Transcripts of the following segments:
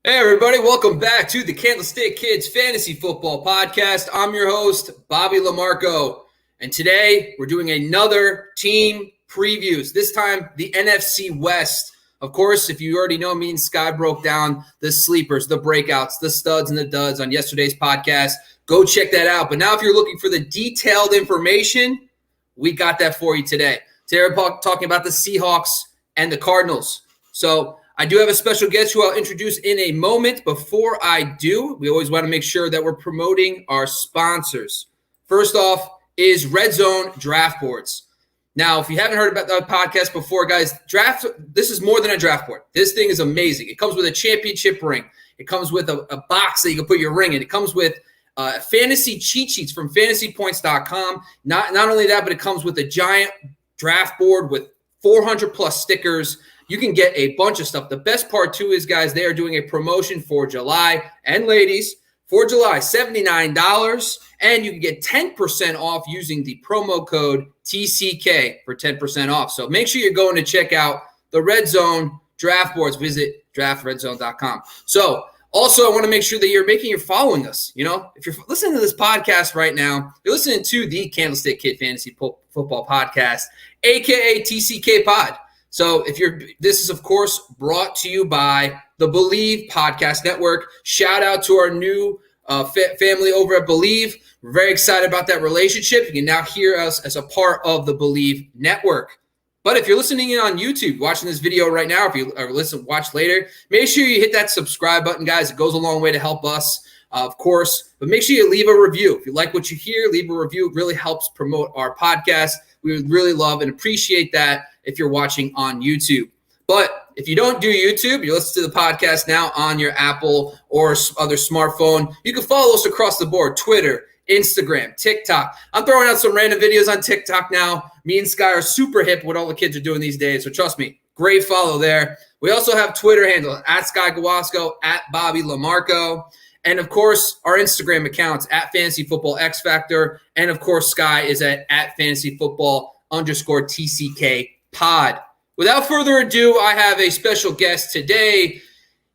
Hey everybody, welcome back to the Candlestick Kids Fantasy Football Podcast. I'm your host, Bobby LaMarco, and today we're doing another team previews, this time the NFC West. Of course, if you already know, me and Sky broke down the sleepers, the breakouts, the studs and the duds on yesterday's podcast. Go check that out. But now if you're looking for the detailed information, we got that for you today. Today we're talking about the Seahawks and the Cardinals. So I do have a special guest who I'll introduce in a moment. Before I do, we always want to make sure that we're promoting our sponsors. First off is Red Zone Draft Boards. Now, if you haven't heard about the podcast before, guys, this is more than a draft board. This thing is amazing. It comes with a championship ring. It comes with a box that you can put your ring in. It comes with fantasy cheat sheets from fantasypoints.com. Not only that, but it comes with a giant draft board with 400 plus stickers. You can get a bunch of stuff. The best part, too, is, guys, they are doing a promotion for July. And ladies, for July, $79. And you can get 10% off using the promo code TCK for 10% off. So make sure you're going to check out the Red Zone Draft Boards. Visit draftredzone.com. So also, I want to make sure that you're following us. You know, if you're listening to this podcast right now, you're listening to the Candlestick Kid Fantasy Football Podcast, a.k.a. TCK Pod. So this is, of course, brought to you by the Believe Podcast Network. Shout out to our new family over at Believe. We're very excited about that relationship. You can now hear us as a part of the Believe Network. But if you're listening in on YouTube, watching this video right now, if you watch later, make sure you hit that subscribe button, guys. It goes a long way to help us, of course. But make sure you leave a review. If you like what you hear, leave a review. It really helps promote our podcast. We would really love and appreciate that if you're watching on YouTube. But if you don't do YouTube, you listen to the podcast now on your Apple or other smartphone. You can follow us across the board: Twitter, Instagram, TikTok. I'm throwing out some random videos on TikTok now. Me and Sky are super hip with what all the kids are doing these days. So trust me, great follow there. We also have Twitter handle at Sky Gawasko, at Bobby LaMarco. And, of course, our Instagram accounts at Fantasy Football X Factor. And, of course, Sky is at Fantasy Football _TCK Pod. Without further ado, I have a special guest today.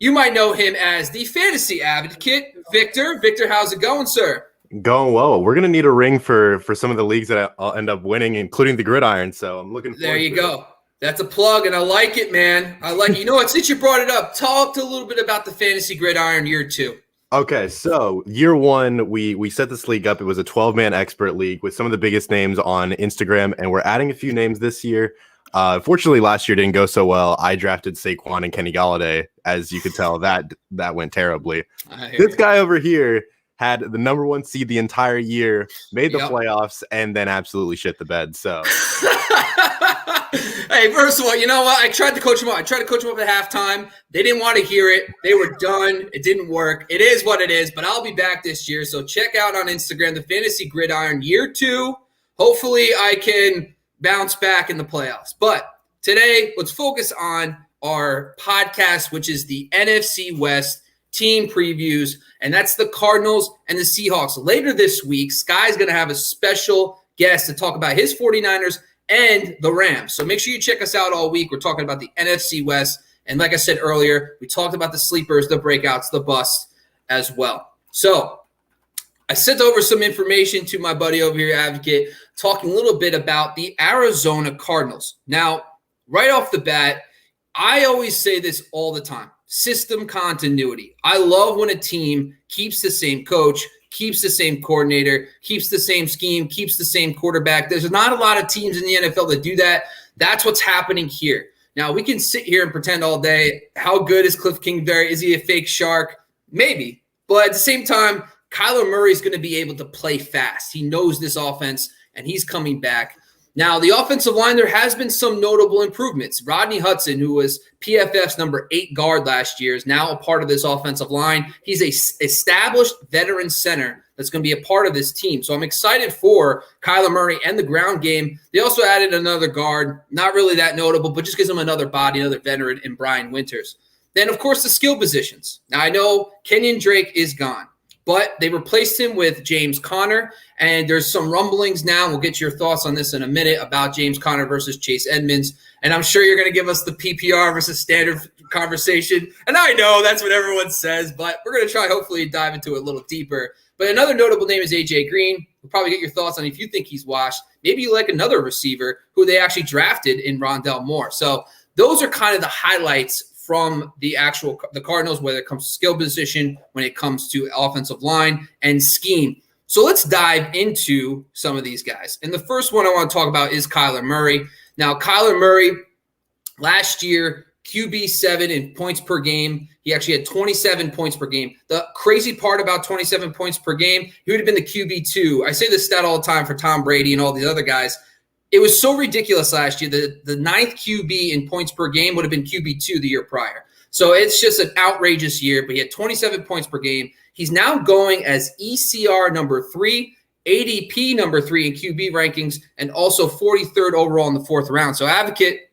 You might know him as the fantasy advocate, Victor. Victor, how's it going, sir? Going well. We're going to need a ring for some of the leagues that I'll end up winning, including the Gridiron. So I'm looking forward to it. There you go. That's a plug, and I like it, man. I like it. You know what? Since you brought it up, talk a little bit about the Fantasy Gridiron year 2. Okay, so year 1, we set this league up. It was a 12-man expert league with some of the biggest names on Instagram, and we're adding a few names this year. Fortunately, last year didn't go so well. I drafted Saquon and Kenny Galladay. As you could tell, that went terribly. This guy over here had the number 1 seed the entire year, made the playoffs, and then absolutely shit the bed. So, hey, first of all, you know what? I tried to coach him up. at halftime. They didn't want to hear it. They were done. It didn't work. It is what it is, but I'll be back this year. So check out on Instagram, the Fantasy Gridiron year 2. Hopefully I can bounce back in the playoffs. But today, let's focus on our podcast, which is the NFC West team previews, and that's the Cardinals and the Seahawks. Later this week, Sky's going to have a special guest to talk about his 49ers and the Rams. So make sure you check us out all week. We're talking about the NFC West, and like I said earlier, we talked about the sleepers, the breakouts, the busts as well. So I sent over some information to my buddy over here, Advocate, talking a little bit about the Arizona Cardinals. Now, right off the bat, I always say this all the time: system continuity. I love when a team keeps the same coach, keeps the same coordinator, keeps the same scheme, keeps the same quarterback. There's not a lot of teams in the NFL that do that. That's what's happening here. Now, we can sit here and pretend all day, how good is Cliff Kingsbury? Is he a fake shark? Maybe. But at the same time, Kyler Murray is going to be able to play fast. He knows this offense, and he's coming back. Now, the offensive line, there has been some notable improvements. Rodney Hudson, who was PFF's number 8 guard last year, is now a part of this offensive line. He's a established veteran center that's going to be a part of this team. So I'm excited for Kyler Murray and the ground game. They also added another guard, not really that notable, but just gives them another body, another veteran in Brian Winters. Then, of course, the skill positions. Now, I know Kenyon Drake is gone, but they replaced him with James Conner, and there's some rumblings now. We'll get your thoughts on this in a minute about James Conner versus Chase Edmonds, and I'm sure you're going to give us the PPR versus standard conversation. And I know that's what everyone says, but we're going to try hopefully dive into it a little deeper. But another notable name is A.J. Green. We'll probably get your thoughts on if you think he's washed. Maybe you like another receiver who they actually drafted in Rondale Moore. So those are kind of the highlights from the Cardinals, whether it comes to skill position, when it comes to offensive line and scheme. So let's dive into some of these guys. And the first one I want to talk about is Kyler Murray. Now, Kyler Murray, last year, QB7 in points per game. He actually had 27 points per game. The crazy part about 27 points per game, he would have been the QB2. I say this stat all the time for Tom Brady and all these other guys. It was so ridiculous last year. The ninth QB in points per game would have been QB2 the year prior. So it's just an outrageous year, but he had 27 points per game. He's now going as ECR number 3, ADP number 3 in QB rankings, and also 43rd overall in the 4th round. So advocate,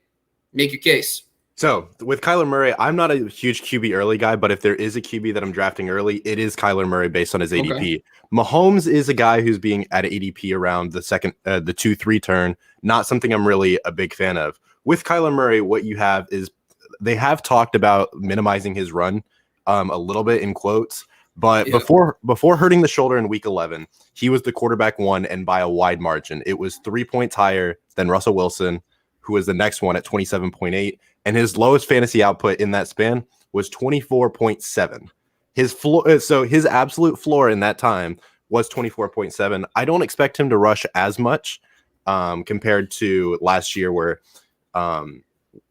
make your case. So with Kyler Murray, I'm not a huge QB early guy, but if there is a QB that I'm drafting early, it is Kyler Murray based on his ADP. Okay. Mahomes is a guy who's being at ADP around the 2-3 turn, not something I'm really a big fan of. With Kyler Murray, what you have is they have talked about minimizing his run a little bit in quotes, but before hurting the shoulder in week 11, he was the quarterback 1 and by a wide margin. It was 3 points higher than Russell Wilson, who was the next one at 27.8. And his lowest fantasy output in that span was 24.7. His floor, so his absolute floor in that time was 24.7. I don't expect him to rush as much compared to last year, where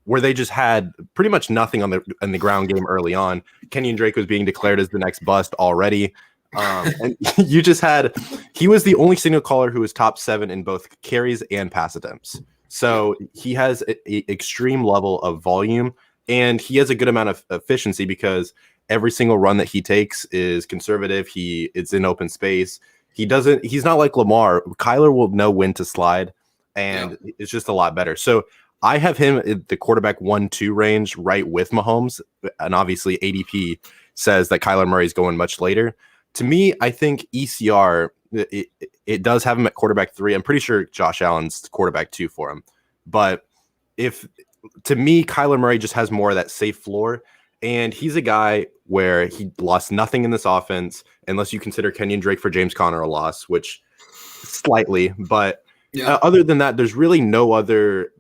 they just had pretty much nothing on the ground game early on. Kenyon Drake was being declared as the next bust already. And he was the only signal caller who was top 7 in both carries and pass attempts. So he has an extreme level of volume, and he has a good amount of efficiency because every single run that he takes is conservative. It's in open space. He's not like Lamar. Kyler will know when to slide, and it's just a lot better. So I have him at the quarterback 1-2 range, right with Mahomes, and obviously ADP says that Kyler Murray is going much later. To me, I think ECR, it does have him at quarterback 3. I'm pretty sure Josh Allen's quarterback 2 for him. But to me, Kyler Murray just has more of that safe floor. And he's a guy where he lost nothing in this offense, unless you consider Kenyon Drake for James Conner a loss, which slightly. But other than that, there's really no other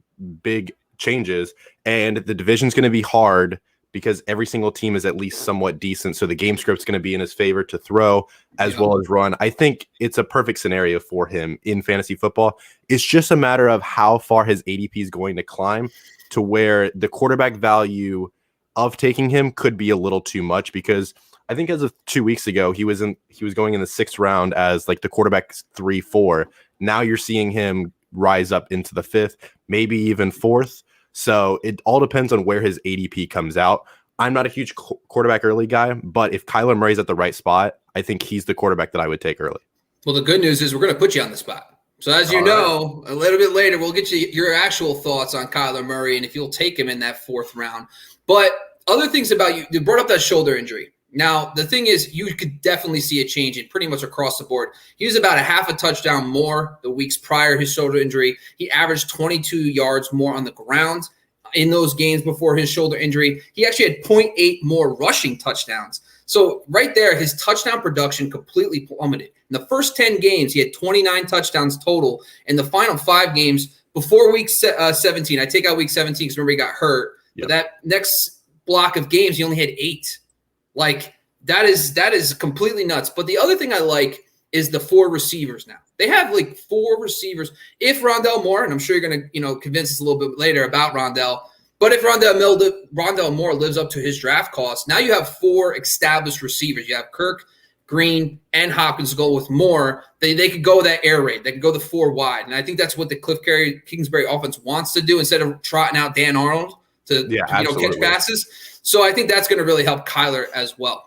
big changes. And the division's going to be hard because every single team is at least somewhat decent. So the game script's going to be in his favor to throw as well as run. I think it's a perfect scenario for him in fantasy football. It's just a matter of how far his ADP is going to climb to where the quarterback value of taking him could be a little too much, because I think as of 2 weeks ago, he was going in the 6th round as like the quarterback 3-4. Now you're seeing him rise up into the 5th, maybe even 4th. So it all depends on where his ADP comes out. I'm not a huge quarterback early guy, but if Kyler Murray's at the right spot, I think he's the quarterback that I would take early. Well, the good news is we're going to put you on the spot. So as you know, a little bit later, we'll get you your actual thoughts on Kyler Murray and if you'll take him in that 4th round. But other things about you brought up that shoulder injury. Now, the thing is, you could definitely see a change in pretty much across the board. He was about a half a touchdown more the weeks prior to his shoulder injury. He averaged 22 yards more on the ground in those games before his shoulder injury. He actually had 0.8 more rushing touchdowns. So right there, his touchdown production completely plummeted. In the first 10 games, he had 29 touchdowns total. In the final 5 games before week 17, I take out week 17 because remember he got hurt. Yep. But that next block of games, he only had 8. Like that is completely nuts. But the other thing I like is the 4 receivers now. They have like 4 receivers. If Rondale Moore, and I'm sure you're going to convince us a little bit later about Rondale, but if Rondale Moore lives up to his draft cost, now you have 4 established receivers. You have Kirk, Green, and Hopkins to go with Moore. They could go that air raid. They could go the 4 wide. And I think that's what the Cliff Kingsbury offense wants to do instead of trotting out Dan Arnold to catch passes. So I think that's going to really help Kyler as well.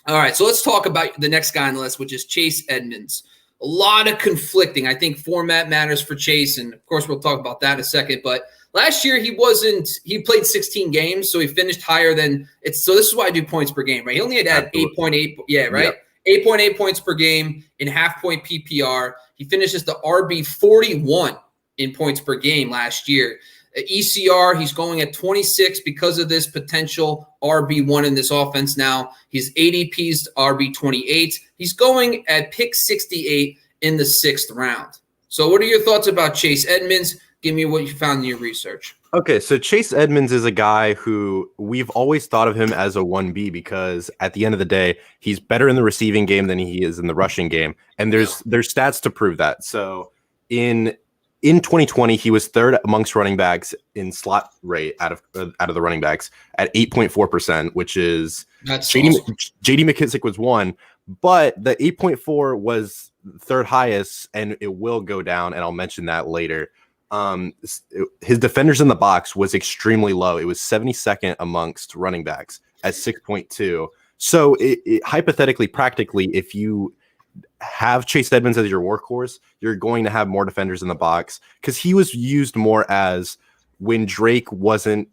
All right, so let's talk about the next guy on the list, which is Chase Edmonds. A lot of conflicting. I think format matters for Chase, and of course we'll talk about that in a second. But last year he played 16 games, so he finished higher than it's. So this is why I do points per game, right? He only had 8.8. Yeah, right. Yep. 8.8 points per game in half-point PPR. He finishes the RB 41 in points per game last year. ECR, he's going at 26 because of this potential RB1 in this offense now. He's ADP's RB28. He's going at pick 68 in the 6th round. So what are your thoughts about Chase Edmonds? Give me what you found in your research. Okay, so Chase Edmonds is a guy who we've always thought of him as a 1B because at the end of the day, he's better in the receiving game than he is in the rushing game. And there's stats to prove that. So in 2020, he was 3rd amongst running backs in slot rate out of the running backs at 8.4%, which is JD McKissic was 1, but the 8.4 was 3rd highest, and it will go down, and I'll mention that later. His defenders in the box was extremely low. It was 72nd amongst running backs at 6.2. So hypothetically, practically, if you have Chase Edmonds as your workhorse, you're going to have more defenders in the box because he was used more as when Drake wasn't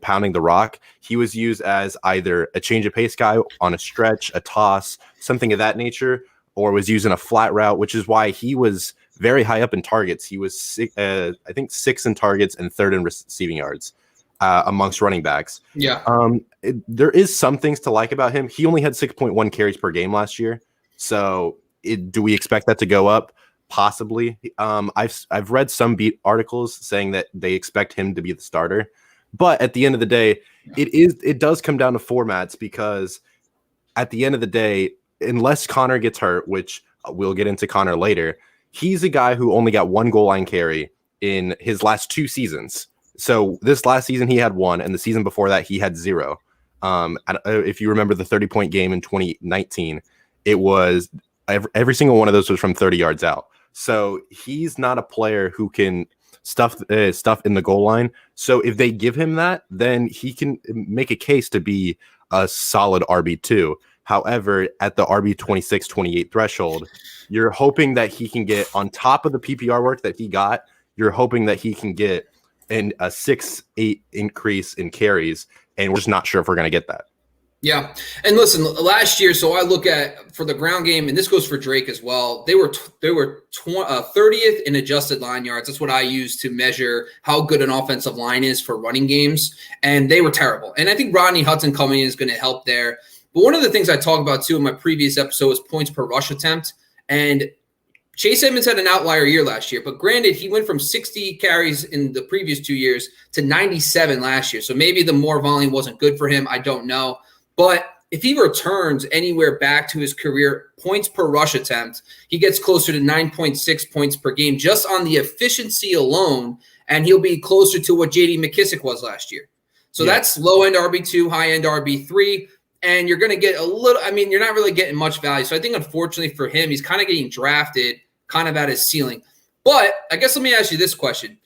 pounding the rock. He was used as either a change of pace guy on a stretch, a toss, something of that nature, or was using a flat route, which is why he was very high up in targets. He was, I think, 6th in targets and 3rd in receiving yards amongst running backs. Yeah. There is some things to like about him. He only had 6.1 carries per game last year. So do we expect that to go up? Possibly. I've read some beat articles saying that they expect him to be the starter. But at the end of the day, it does come down to formats because at the end of the day, unless Connor gets hurt, which we'll get into Connor later, he's a guy who only got 1 goal line carry in his last 2 seasons. So this last season he had 1, and the season before that he had 0. If you remember the 30-point game in 2019, it was every single one of those was from 30 yards out. So he's not a player who can stuff in the goal line. So if they give him that, then he can make a case to be a solid RB2. However, at the RB 26, 28 threshold, you're hoping that he can get on top of the PPR work that he got. You're hoping that he can get a 6-8 increase in carries, and we're just not sure if we're going to get that. Yeah. And listen, last year, so I look at for the ground game, and this goes for Drake as well. They were 30th in adjusted line yards. That's what I use to measure how good an offensive line is for running games. And they were terrible. And I think Rodney Hudson coming in is going to help there. But one of the things I talked about too in my previous episode was points per rush attempt. And Chase Edmonds had an outlier year last year, but granted, he went from 60 carries in the previous 2 years to 97 last year. So maybe the more volume wasn't good for him. I don't know. But if he returns anywhere back to his career points per rush attempt, he gets closer to 9.6 points per game just on the efficiency alone, and he'll be closer to what J.D. McKissic was last year. So that's low-end RB2, high-end RB3, and you're going to get a little – I mean, you're not really getting much value. So I think, unfortunately for him, he's kind of getting drafted kind of at his ceiling. But I guess let me ask you this question.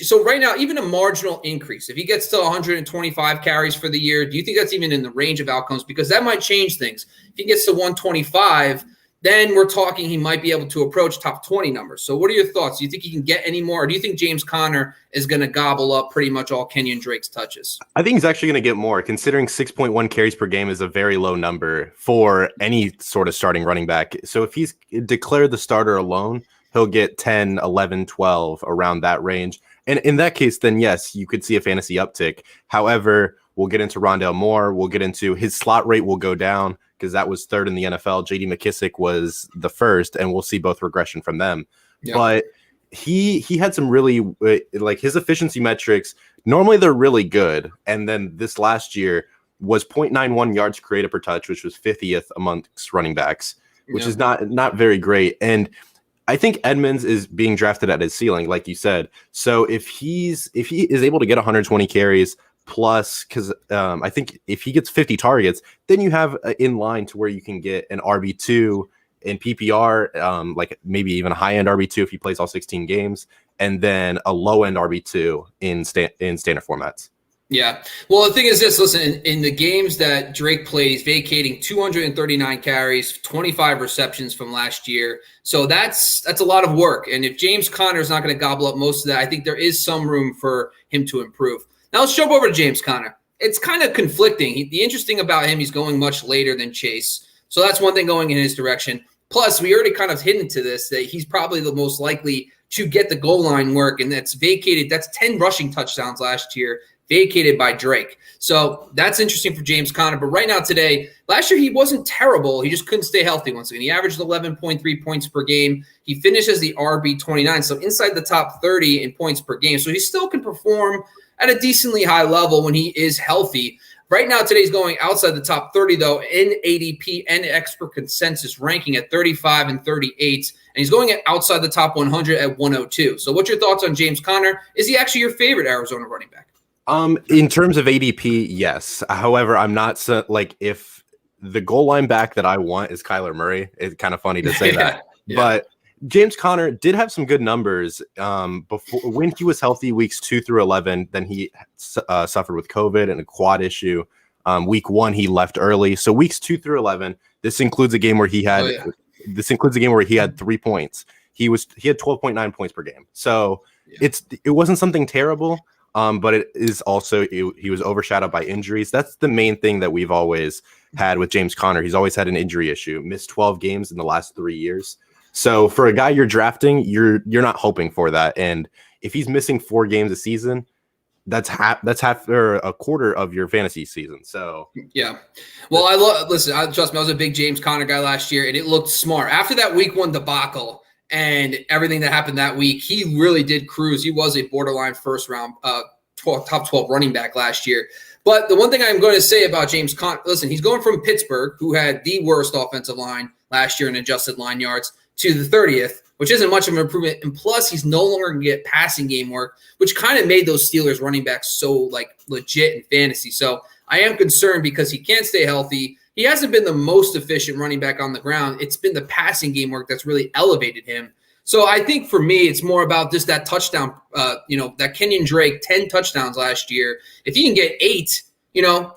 So right now, even a marginal increase, if he gets to 125 carries for the year, do you think that's even in the range of outcomes? Because that might change things. If he gets to 125, then we're talking he might be able to approach top 20 numbers. So what are your thoughts? Do you think he can get any more? Or do you think James Conner is going to gobble up pretty much all Kenyon Drake's touches? I think he's actually going to get more, considering 6.1 carries per game is a very low number for any sort of starting running back. So if he's declared the starter alone, he'll get 10, 11, 12, around that range. And in that case, then yes, you could see a fantasy uptick. However, we'll get into Rondale Moore. We'll get into his slot rate will go down because that was 3rd in the NFL. J.D. McKissic was the 1st, and we'll see both regression from them. Yeah. But he had some really, like his efficiency metrics, normally they're really good. And then this last year was 0.91 yards created per touch, which was 50th amongst running backs, which is not very great. And I think Edmonds is being drafted at his ceiling, like you said. So if he is able to get 120 carries plus, because I think if he gets 50 targets, then you have in line to where you can get an RB2 in PPR, like maybe even a high-end RB2 if he plays all 16 games, and then a low-end RB2 in standard formats. Yeah. Well, the thing is this, listen, in the games that Drake plays, vacating 239 carries, 25 receptions from last year. So that's a lot of work. And if James Conner is not going to gobble up most of that, I think there is some room for him to improve. Now let's jump over to James Conner. It's kind of conflicting. The interesting about him, he's going much later than Chase. So that's one thing going in his direction. Plus, we already kind of hit into this, that he's probably the most likely to get the goal line work, and that's vacated. That's 10 rushing touchdowns last year, vacated by Drake. So that's interesting for James Conner. But right now today, last year he wasn't terrible. He just couldn't stay healthy once again. He averaged 11.3 points per game. He finished as the RB29, so inside the top 30 in points per game. So he still can perform at a decently high level when he is healthy. Right now, today he's going outside the top 30, though, in ADP and expert consensus ranking at 35 and 38. And he's going outside the top 100 at 102. So what's your thoughts on James Conner? Is he actually your favorite Arizona running back? In terms of ADP, yes. However, I'm not if the goal line back that I want is Kyler Murray. It's kind of funny to say that. Yeah. But James Conner did have some good numbers before when he was healthy weeks 2 through 11. Then he suffered with COVID and a quad issue. Week 1 he left early. So weeks 2 through 11. This includes a game where he had 3 points. He had 12.9 points per game. So it wasn't something terrible. But it is also he was overshadowed by injuries. That's the main thing that we've always had with James Conner. He's always had an injury issue. Missed 12 games in the last 3 years. So for a guy you're drafting, you're not hoping for that. And if he's missing 4 games a season, that's half or a quarter of your fantasy season. So yeah. Well, trust me, I was a big James Conner guy last year, and it looked smart after that week 1 debacle. And everything that happened that week, he really did cruise. He was a borderline first round, top 12 running back last year. But the one thing I'm going to say about James Conner, listen, he's going from Pittsburgh, who had the worst offensive line last year in adjusted line yards, to the 30th, which isn't much of an improvement. And plus, he's no longer going to get passing game work, which kind of made those Steelers running backs so legit in fantasy. So I am concerned because he can't stay healthy. He hasn't been the most efficient running back on the ground. It's been the passing game work that's really elevated him. So I think for me, it's more about just that touchdown, that Kenyon Drake, 10 touchdowns last year. If he can get 8,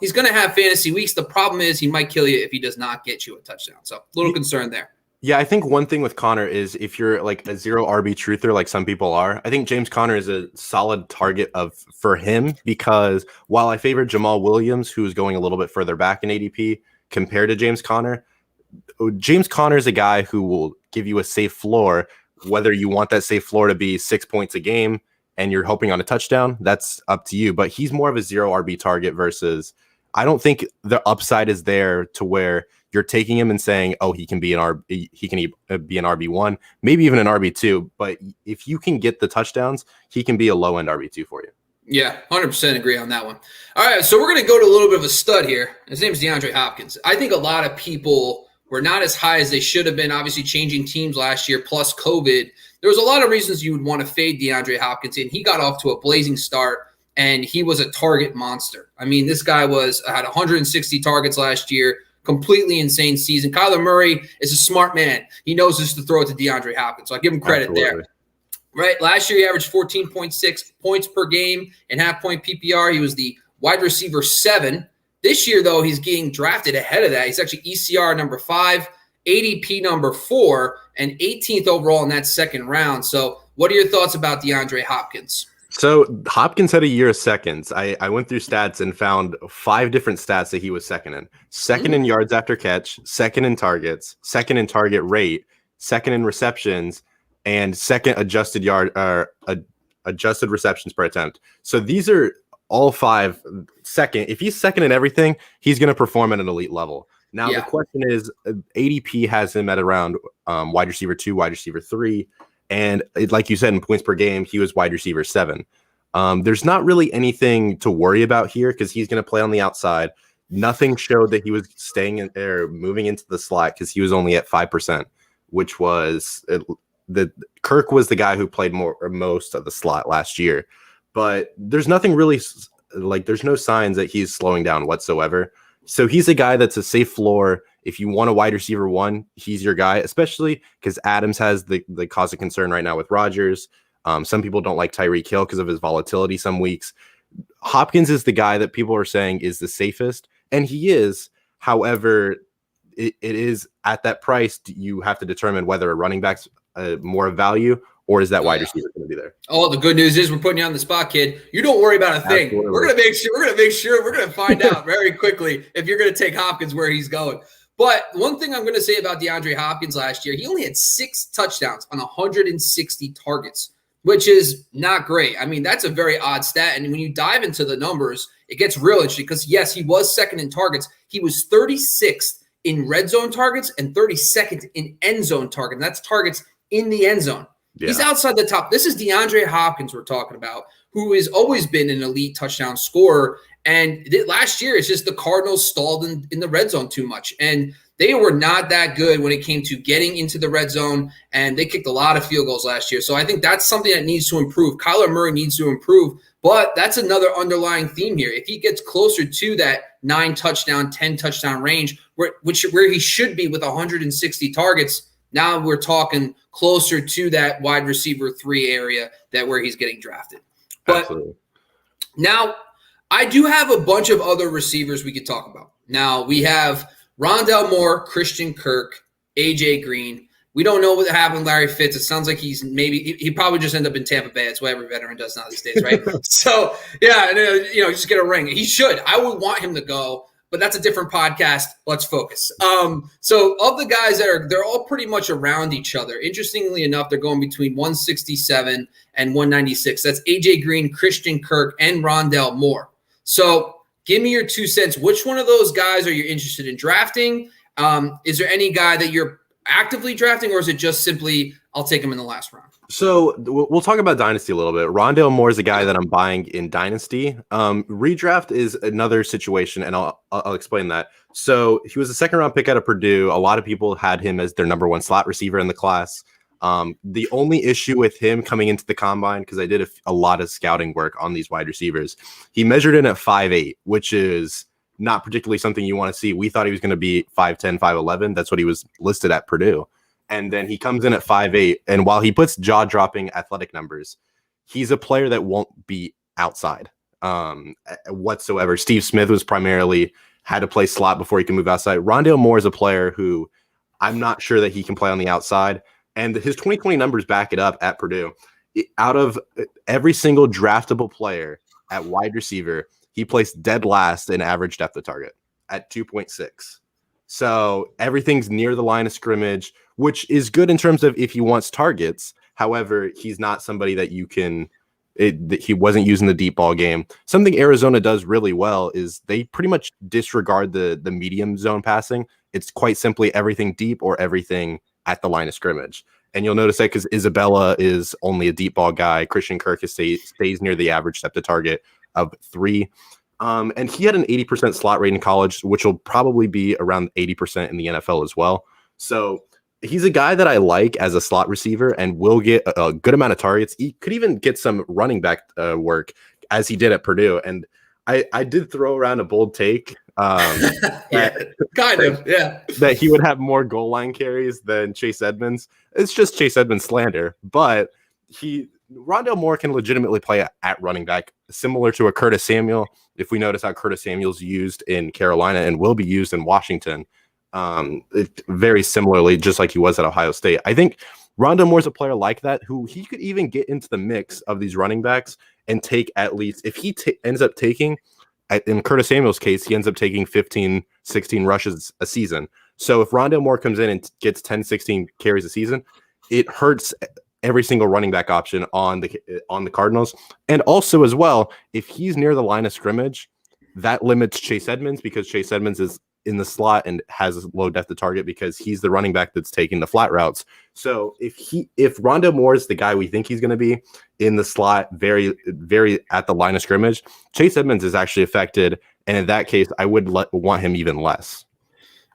he's going to have fantasy weeks. The problem is he might kill you if he does not get you a touchdown. So a little concern there. Yeah, I think one thing with Conner is if you're like a 0 RB truther like some people are, I think James Conner is a solid target for him because while I favor Jamal Williams, who's going a little bit further back in ADP, compared to James Conner is a guy who will give you a safe floor, whether you want that safe floor to be 6 points a game and you're hoping on a touchdown, that's up to you. But he's more of a 0 RB target versus I don't think the upside is there to where you're taking him and saying, oh, he can be an RB1, maybe even an RB2. But if you can get the touchdowns, he can be a low end RB2 for you. Yeah, 100% agree on that one. All right, so we're going to go to a little bit of a stud here. His name is DeAndre Hopkins. I think a lot of people were not as high as they should have been, obviously changing teams last year, plus COVID. There was a lot of reasons you would want to fade DeAndre Hopkins, and he got off to a blazing start, and he was a target monster. I mean, this guy had 160 targets last year, completely insane season. Kyler Murray is a smart man. He knows just to throw it to DeAndre Hopkins, so I give him credit there. Right, last year he averaged 14.6 points per game in half-point PPR. He was the wide receiver 7. This year, though, he's getting drafted ahead of that. He's actually ECR number 5, ADP number 4, and 18th overall in that second round. So what are your thoughts about DeAndre Hopkins? So Hopkins had a year of seconds. I went through stats and found 5 different stats that he was second in. Second in yards after catch, second in targets, second in target rate, second in receptions, and second adjusted receptions per attempt. So these are all 5 second. If he's second in everything, he's going to perform at an elite level. Now the question is, ADP has him at around wide receiver 2, wide receiver 3, and like you said, in points per game, he was wide receiver 7. There's not really anything to worry about here because he's going to play on the outside. Nothing showed that he was staying in there, moving into the slot because he was only at 5%, which was Kirk was the guy who played most of the slot last year, but there's nothing really there's no signs that he's slowing down whatsoever. So he's a guy that's a safe floor. If you want a wide receiver 1, he's your guy, especially because Adams has the cause of concern right now with Rodgers. Some people don't like Tyreek Hill because of his volatility some weeks. Hopkins is the guy that people are saying is the safest, and he is. However, it is at that price, you have to determine whether a running back's more of value, or is that wide receiver going to be there? Oh, the good news is we're putting you on the spot, kid. You don't worry about a thing. Absolutely. We're going to make sure. We're going to find out very quickly if you're going to take Hopkins where he's going. But one thing I'm going to say about DeAndre Hopkins last year, he only had 6 touchdowns on 160 targets, which is not great. I mean, that's a very odd stat. And when you dive into the numbers, it gets real interesting because, yes, he was second in targets. He was 36th in red zone targets and 32nd in end zone targets. That's targets in the end zone. Yeah. He's outside the top. This is DeAndre Hopkins we're talking about, who has always been an elite touchdown scorer. And last year, it's just the Cardinals stalled in the red zone too much. And they were not that good when it came to getting into the red zone, and they kicked a lot of field goals last year. So I think that's something that needs to improve. Kyler Murray needs to improve, but that's another underlying theme here. If he gets closer to that 9 touchdown, 10 touchdown range, where he should be with 160 targets, now we're talking closer to that wide receiver 3 area where he's getting drafted. But absolutely. Now, I do have a bunch of other receivers we could talk about. Now, we have Rondale Moore, Christian Kirk, A.J. Green. We don't know what happened with Larry Fitz. It sounds like he probably just ended up in Tampa Bay. That's what every veteran does now these days, right? So, yeah, just get a ring. He should. I would want him to go, but that's a different podcast. Let's focus. So of the guys they're all pretty much around each other. Interestingly enough, they're going between 167 and 196. That's A.J. Green, Christian Kirk, and Rondale Moore. So give me your 2 cents. Which one of those guys are you interested in drafting? Is there any guy that you're actively drafting, or is it just simply I'll take him in the last round? So we'll talk about Dynasty a little bit. Rondale Moore is a guy that I'm buying in Dynasty. Redraft is another situation, and I'll explain that. So he was a second-round pick out of Purdue. A lot of people had him as their number 1 slot receiver in the class. The only issue with him coming into the combine, because I did a lot of scouting work on these wide receivers, he measured in at 5'8", which is not particularly something you want to see. We thought he was going to be 5'10", 5'11". That's what he was listed at Purdue. And then he comes in at 5'8", and while he puts jaw-dropping athletic numbers, he's a player that won't be outside whatsoever. Steve Smith was primarily had to play slot before he can move outside. Rondale Moore is a player who I'm not sure that he can play on the outside. And his 2020 numbers back it up at Purdue. Out of every single draftable player at wide receiver, he placed dead last in average depth of target at 2.6. So everything's near the line of scrimmage, which is good in terms of if he wants targets. However, he's not somebody that you can he wasn't using the deep ball game. Something Arizona does really well is they pretty much disregard the medium zone passing. It's quite simply everything deep or everything at the line of scrimmage. And you'll notice that because Isabella is only a deep ball guy. Christian Kirk stays near the average depth of target of 3. And he had an 80% slot rate in college, which will probably be around 80% in the NFL as well. So he's a guy that I like as a slot receiver and will get a good amount of targets. He could even get some running back work as he did at Purdue. And I did throw around a bold take. That he would have more goal line carries than Chase Edmonds. It's just Chase Edmonds slander, but Rondale Moore can legitimately play at running back, similar to a Curtis Samuel. If we notice how Curtis Samuel's used in Carolina and will be used in Washington, very similarly, just like he was at Ohio State. I think Rondale Moore's a player like that who he could even get into the mix of these running backs and take at least, if he ends up taking, in Curtis Samuel's case, he ends up taking 15, 16 rushes a season. So if Rondale Moore comes in and gets 10, 16 carries a season, it hurts every single running back option on the Cardinals. And also as well, if he's near the line of scrimmage, that limits Chase Edmonds because Chase Edmonds is in the slot and has low depth of target because he's the running back that's taking the flat routes. So if Rondale Moore is the guy we think he's going to be in the slot, very, very at the line of scrimmage, Chase Edmonds is actually affected. And in that case, I would want him even less.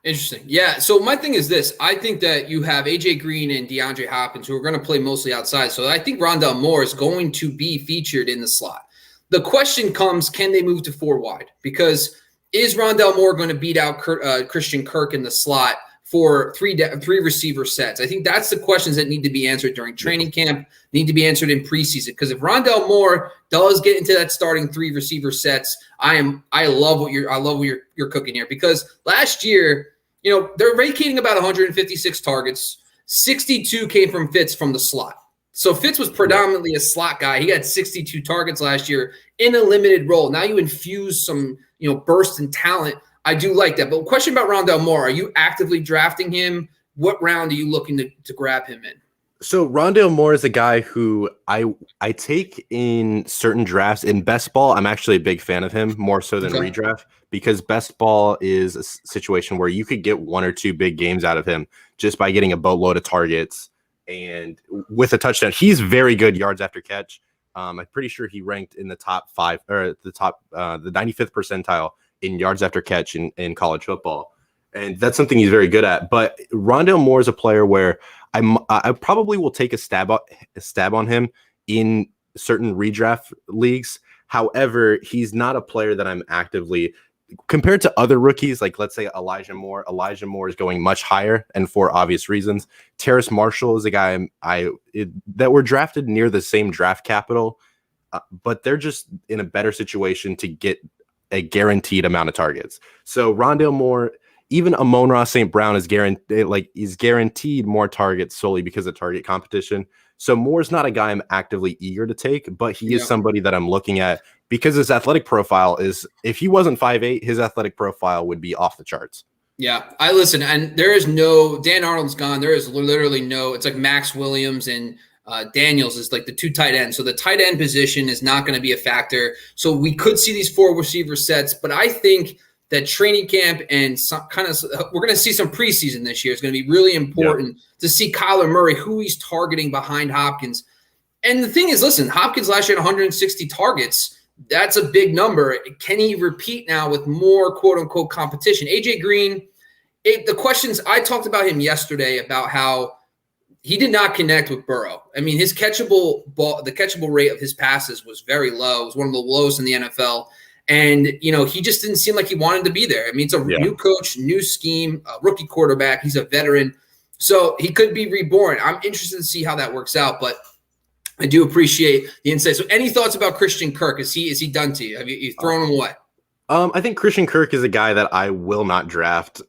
Interesting. Yeah. So my thing is this. I think that you have A.J. Green and DeAndre Hopkins who are going to play mostly outside. So I think Rondale Moore is going to be featured in the slot. The question comes, can they move to 4 wide? Because is Rondale Moore going to beat out Christian Kirk in the slot for three receiver sets? I think that's the questions that need to be answered during training camp, need to be answered in preseason. Because if Rondale Moore does get into that starting 3 receiver sets, I love what you're cooking here. Because last year, they're vacating about 156 targets. 62 came from Fitz from the slot. So Fitz was predominantly a slot guy. He had 62 targets last year in a limited role. Now you infuse some, burst and talent I do like that. But question about Rondale Moore, are you actively drafting him? What round are you looking to grab him in? So Rondale Moore is a guy who I take in certain drafts. In best ball, I'm actually a big fan of him, more so than redraft, because best ball is a situation where you could get 1 or 2 big games out of him just by getting a boatload of targets and with a touchdown. He's very good yards after catch. I'm pretty sure he ranked in the top 5 or the 95th percentile in yards after catch in college football. And that's something he's very good at. But Rondale Moore is a player where I probably will take a stab on him in certain redraft leagues. However, he's not a player that I'm actively, compared to other rookies, like let's say Elijah Moore. Elijah Moore is going much higher, and for obvious reasons. Terrace Marshall is a guy that were drafted near the same draft capital, but they're just in a better situation to get a guaranteed amount of targets. So Rondale Moore. Even Amon-Ra St. Brown is guaranteed more targets solely because of target competition. So Moore's not a guy I'm actively eager to take, but he is somebody that I'm looking at because his athletic profile is, if he wasn't 5'8", his athletic profile would be off the charts. Yeah, I listen, and there is no, Dan Arnold's gone. There is literally no, it's like Max Williams and Daniels is like the 2 tight ends. So the tight end position is not going to be a factor. So we could see these 4 receiver sets, but I think that training camp and we're going to see some preseason this year. It's going to be really important to see Kyler Murray, who he's targeting behind Hopkins. And the thing is, listen, Hopkins last year had 160 targets. That's a big number. Can he repeat now with more quote-unquote competition? AJ Green, the questions, I talked about him yesterday about how he did not connect with Burrow. I mean, his the catchable rate of his passes was very low. It was one of the lowest in the NFL. And, he just didn't seem like he wanted to be there. I mean, it's a new coach, new scheme, a rookie quarterback. He's a veteran. So he could be reborn. I'm interested to see how that works out, but I do appreciate the insight. So any thoughts about Christian Kirk? Is he done to you? Have you thrown him away? I think Christian Kirk is a guy that I will not draft.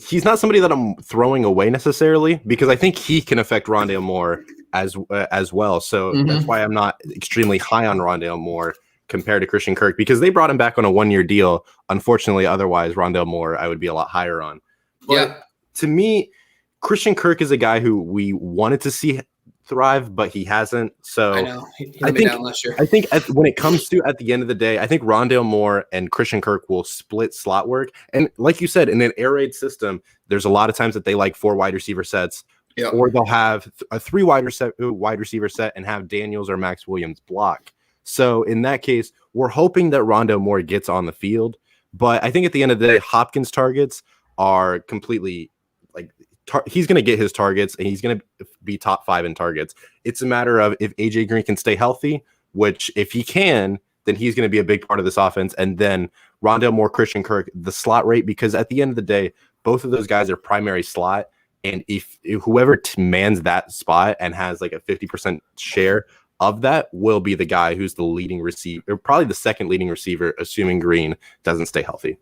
He's not somebody that I'm throwing away necessarily because I think he can affect Rondale Moore as well. So that's why I'm not extremely high on Rondale Moore compared to Christian Kirk, because they brought him back on a 1-year deal. Unfortunately, otherwise, Rondale Moore I would be a lot higher on. But to me, Christian Kirk is a guy who we wanted to see thrive, but he hasn't. So I know. I think when it comes to at the end of the day, I think Rondale Moore and Christian Kirk will split slot work. And like you said, in an air raid system, there's a lot of times that they like 4 wide receiver sets, or they'll have a 3 wide receiver set and have Daniels or Max Williams block. So in that case, we're hoping that Rondale Moore gets on the field. But I think at the end of the day, Hopkins' targets are completely he's going to get his targets and he's going to be top 5 in targets. It's a matter of if AJ Green can stay healthy, which if he can, then he's going to be a big part of this offense. And then Rondale Moore, Christian Kirk, the slot rate, because at the end of the day, both of those guys are primary slot. And if whoever mans that spot and has like a 50% share of that will be the guy who's the leading receiver, or probably the second leading receiver, assuming Green doesn't stay healthy.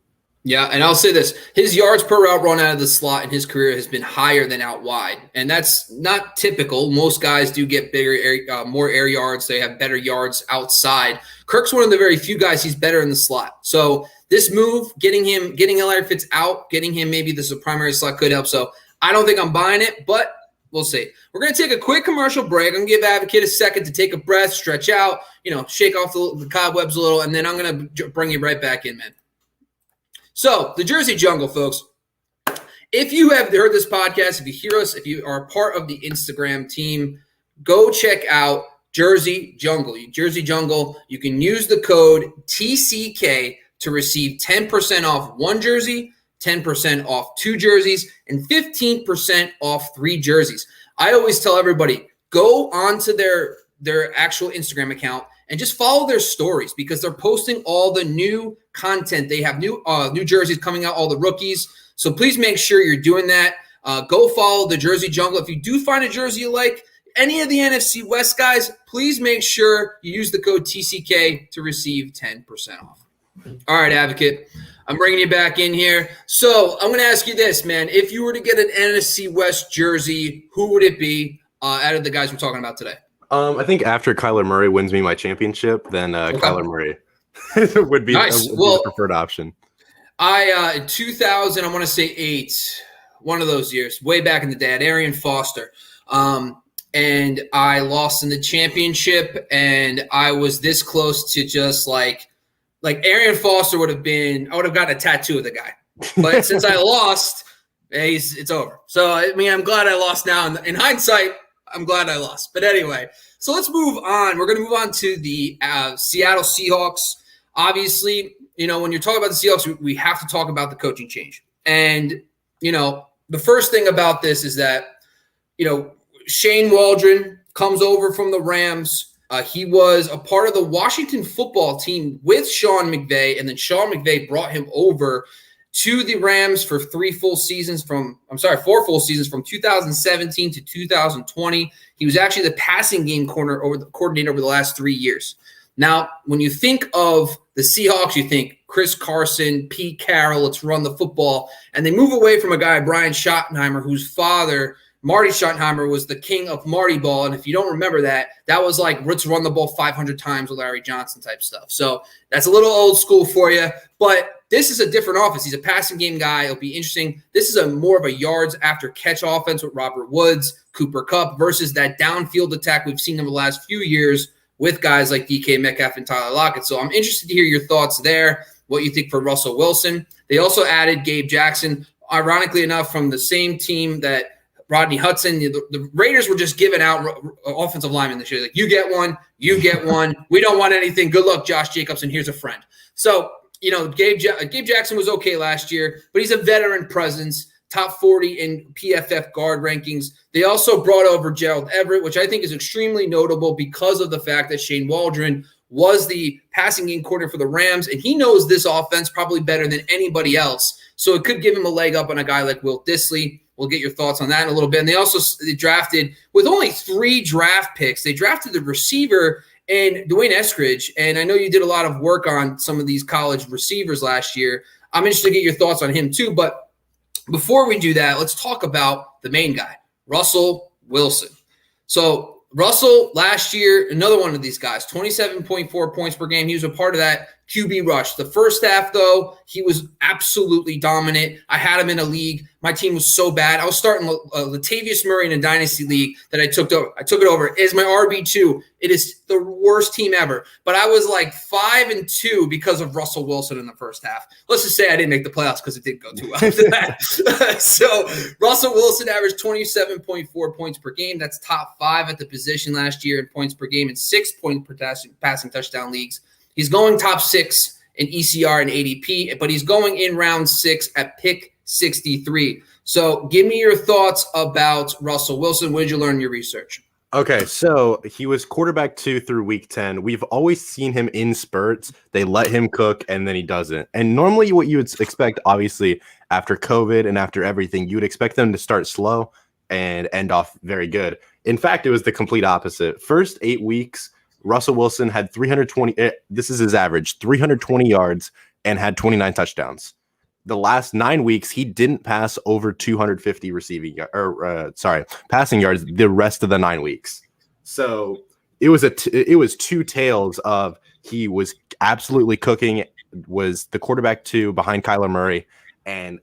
Yeah, and I'll say this. His yards per route run out of the slot in his career has been higher than out wide, and that's not typical. Most guys do get more air yards. They have better yards outside. Kirk's one of the very few guys he's better in the slot. So this move, getting Larry Fitz out, getting him maybe this is a primary slot could help. So I don't think I'm buying it, but we'll see. We're going to take a quick commercial break. I'm going to give Advocate a second to take a breath, stretch out, shake off the cobwebs a little, and then I'm going to bring you right back in, man. So, the Jersey Jungle, folks. If you have heard this podcast, if you hear us, if you are a part of the Instagram team, go check out Jersey Jungle. Jersey Jungle, you can use the code TCK to receive 10% off 1 jersey, 10% off 2 jerseys, and 15% off 3 jerseys. I always tell everybody, go onto their actual Instagram account and just follow their stories because they're posting all the new content. They have new jerseys coming out, all the rookies. So please make sure you're doing that. Go follow the Jersey Jungle. If you do find a jersey you like, any of the NFC West guys, please make sure you use the code TCK to receive 10% off. All right, Advocate. I'm bringing you back in here. So I'm going to ask you this, man. If you were to get an NFC West jersey, who would it be out of the guys we're talking about today? I think after Kyler Murray wins me my championship, then Kyler Murray would be, nice. the preferred option. In 2000, I want to say 8, one of those years, way back in the day, I had Arian Foster. And I lost in the championship, and I was this close to just like Arian Foster I would have gotten a tattoo of the guy. But since I lost, it's over. So, I mean, I'm glad I lost now. In hindsight, I'm glad I lost. But anyway, so let's move on. We're going to move on to the Seattle Seahawks. Obviously, when you're talking about the Seahawks, we have to talk about the coaching change. And, the first thing about this is that, Shane Waldron comes over from the Rams. He was a part of the Washington football team with Sean McVay, and then Sean McVay brought him over to the Rams for 4 full seasons from 2017 to 2020. He was actually the passing game coordinator over the last 3 years. Now, when you think of the Seahawks, you think Chris Carson, Pete Carroll, let's run the football. And they move away from a guy, Brian Schottenheimer, whose father, Marty Schottenheimer, was the king of Marty ball. And if you don't remember that was like let's run the ball 500 times with Larry Johnson type stuff. So that's a little old school for you. But this is a different offense. He's a passing game guy. It'll be interesting. This is more of a yards after catch offense with Robert Woods, Cooper Kupp versus that downfield attack we've seen over the last few years with guys like DK Metcalf and Tyler Lockett. So I'm interested to hear your thoughts there, what you think for Russell Wilson. They also added Gabe Jackson, ironically enough, from the same team that Rodney Hudson. The Raiders were just giving out offensive linemen this year. Like, you get one, you get one. We don't want anything. Good luck, Josh Jacobs, and here's a friend. So, Gabe Jackson was okay last year, but he's a veteran presence, top 40 in PFF guard rankings. They also brought over Gerald Everett, which I think is extremely notable because of the fact that Shane Waldron was the passing game coordinator for the Rams, and he knows this offense probably better than anybody else. So it could give him a leg up on a guy like Will Dissly. We'll get your thoughts on that in a little bit. And they drafted, with only 3 draft picks, they drafted the receiver and Dwayne Eskridge. And I know you did a lot of work on some of these college receivers last year. I'm interested to get your thoughts on him too. But before we do that, let's talk about the main guy, Russell Wilson. So Russell last year, another one of these guys, 27.4 points per game. He was a part of that QB rush. The first half, though, he was absolutely dominant. I had him in a league. My team was so bad. I was starting Latavius Murray in a dynasty league that I took it over. It is my RB2. It is the worst team ever. But I was like 5-2 because of Russell Wilson in the first half. Let's just say I didn't make the playoffs because it didn't go too well after that. So Russell Wilson averaged 27.4 points per game. That's top 5 at the position last year in points per game and 6 points per passing touchdown leagues. He's going top 6 in ECR and ADP, but he's going in round 6 at pick 63. So give me your thoughts about Russell Wilson. What did you learn in your research? Okay, so he was quarterback 2 through week 10. We've always seen him in spurts. They let him cook, and then he doesn't. And normally what you would expect, obviously, after COVID and after everything, you would expect them to start slow and end off very good. In fact, it was the complete opposite. First 8 weeks, Russell Wilson had 320. This is his average, 320 yards and had 29 touchdowns. The last 9 weeks, he didn't pass over 250 passing yards the rest of the 9 weeks. So it was 2 tails of he was absolutely cooking, was the quarterback 2 behind Kyler Murray. And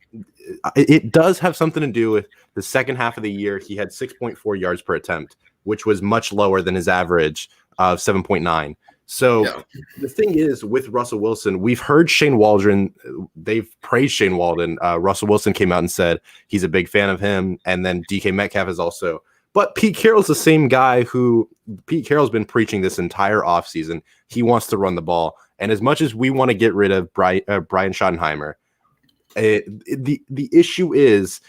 it does have something to do with the second half of the year. He had 6.4 yards per attempt, which was much lower than his average of 7.9. So The thing is, with Russell Wilson, we've heard Shane Waldron, they've praised Shane Waldron. Russell Wilson came out and said he's a big fan of him. And then DK Metcalf is also. But Pete Carroll's the same guy who Pete Carroll's been preaching this entire offseason. He wants to run the ball. And as much as we want to get rid of Brian Schottenheimer, the issue is,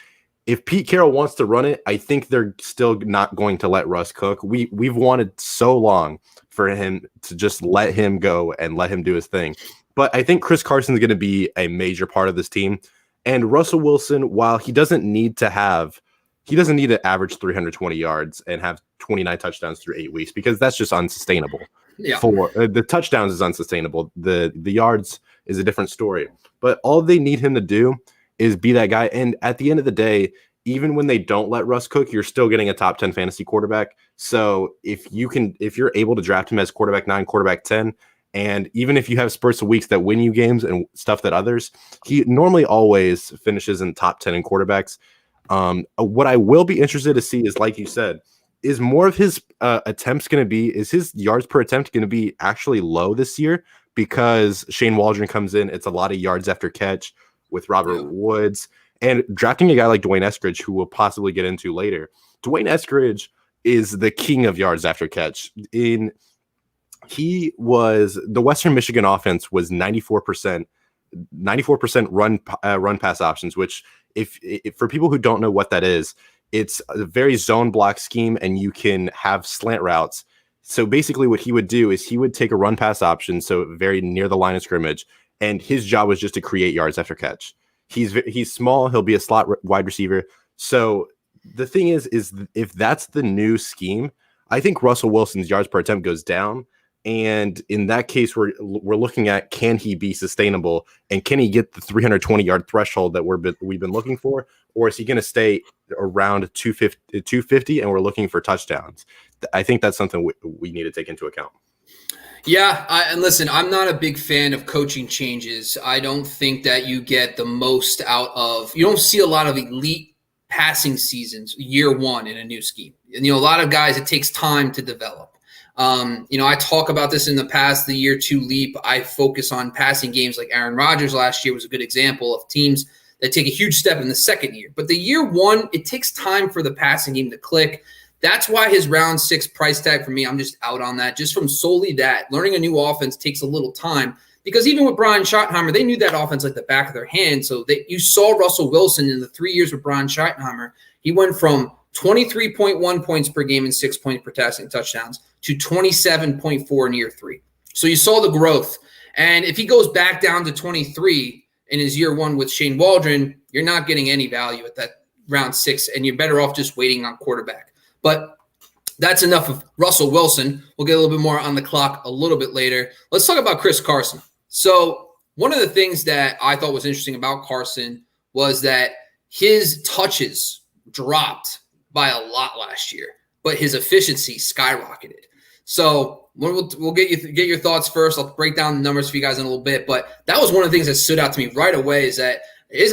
if Pete Carroll wants to run it, I think they're still not going to let Russ cook. We've wanted so long for him to just let him go and let him do his thing. But I think Chris Carson is going to be a major part of this team. And Russell Wilson, while he doesn't need to average 320 yards and have 29 touchdowns through 8 weeks, because that's just unsustainable. Yeah. For the touchdowns is unsustainable. The yards is a different story. But all they need him to do is be that guy. And at the end of the day, even when they don't let Russ cook, you're still getting a top 10 fantasy quarterback. So if you're able to draft him as quarterback 9, quarterback 10, And even if you have spurts of weeks that win you games and stuff that others, he normally always finishes in top 10 in quarterbacks. What I will be interested to see is, like you said, is more of his attempts going to be, is his yards per attempt going to be actually low this year? Because Shane Waldron comes in, it's a lot of yards after catch with Robert Woods, and drafting a guy like Dwayne Eskridge, who we'll possibly get into later. Dwayne Eskridge is the king of yards after catch. He was the Western Michigan offense was 94% run pass options, which if for people who don't know what that is, it's a very zone block scheme, and you can have slant routes. So basically what he would do is he would take a run pass option, so very near the line of scrimmage, and his job was just to create yards after catch. He's small, he'll be a slot wide receiver. So the thing is if that's the new scheme, I think Russell Wilson's yards per attempt goes down. And in that case, we're looking at, can he be sustainable, and can he get the 320-yard threshold that we've been looking for, or is he going to stay around 250 and we're looking for touchdowns? I think that's something we need to take into account. Yeah, and listen, I'm not a big fan of coaching changes. I don't think that you get the most out of – you don't see a lot of elite passing seasons year one in a new scheme. And, a lot of guys, it takes time to develop. I talk about this in the past, the year two leap. I focus on passing games like Aaron Rodgers last year was a good example of teams that take a huge step in the second year. But the year one, it takes time for the passing game to click. That's why his round 6 price tag for me, I'm just out on that. Just from solely that, learning a new offense takes a little time, because even with Brian Schottenheimer, they knew that offense like the back of their hand. So you saw Russell Wilson in the 3 years with Brian Schottenheimer. He went from 23.1 points per game and 6 points per passing touchdowns to 27.4 in year 3. So you saw the growth. And if he goes back down to 23 in his year one with Shane Waldron, you're not getting any value at that round 6, and you're better off just waiting on quarterback. But that's enough of Russell Wilson. We'll get a little bit more on the clock a little bit later. Let's talk about Chris Carson. So one of the things that I thought was interesting about Carson was that his touches dropped by a lot last year, but his efficiency skyrocketed. So we'll get your thoughts first. I'll break down the numbers for you guys in a little bit, but that was one of the things that stood out to me right away is that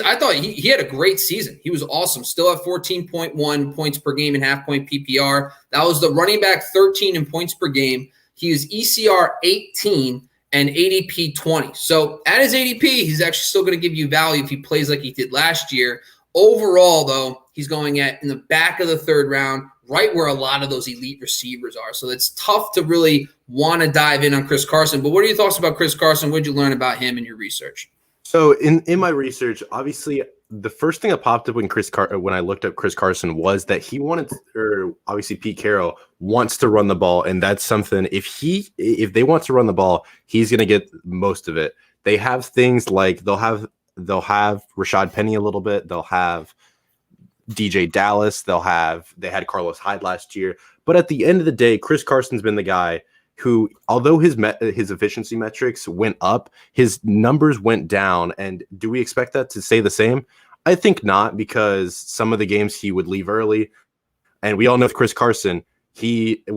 I thought he had a great season. He was awesome. Still at 14.1 points per game and half-point PPR. That was the running back 13 in points per game. He is ECR 18 and ADP 20. So at his ADP, he's actually still going to give you value if he plays like he did last year. Overall, though, he's going in the back of the third round, right where a lot of those elite receivers are. So it's tough to really want to dive in on Chris Carson. But what are your thoughts about Chris Carson? What did you learn about him in your research? So in my research, obviously, the first thing that popped up when I looked up Chris Carson was that he obviously Pete Carroll wants to run the ball, and that's something. If they want to run the ball, he's going to get most of it. They have things like they'll have Rashad Penny a little bit. They'll have DJ Dallas. They had Carlos Hyde last year. But at the end of the day, Chris Carson's been the guy who, although his efficiency metrics went up, his numbers went down. And do we expect that to stay the same? I think not, because some of the games he would leave early. And we all know with Chris Carson,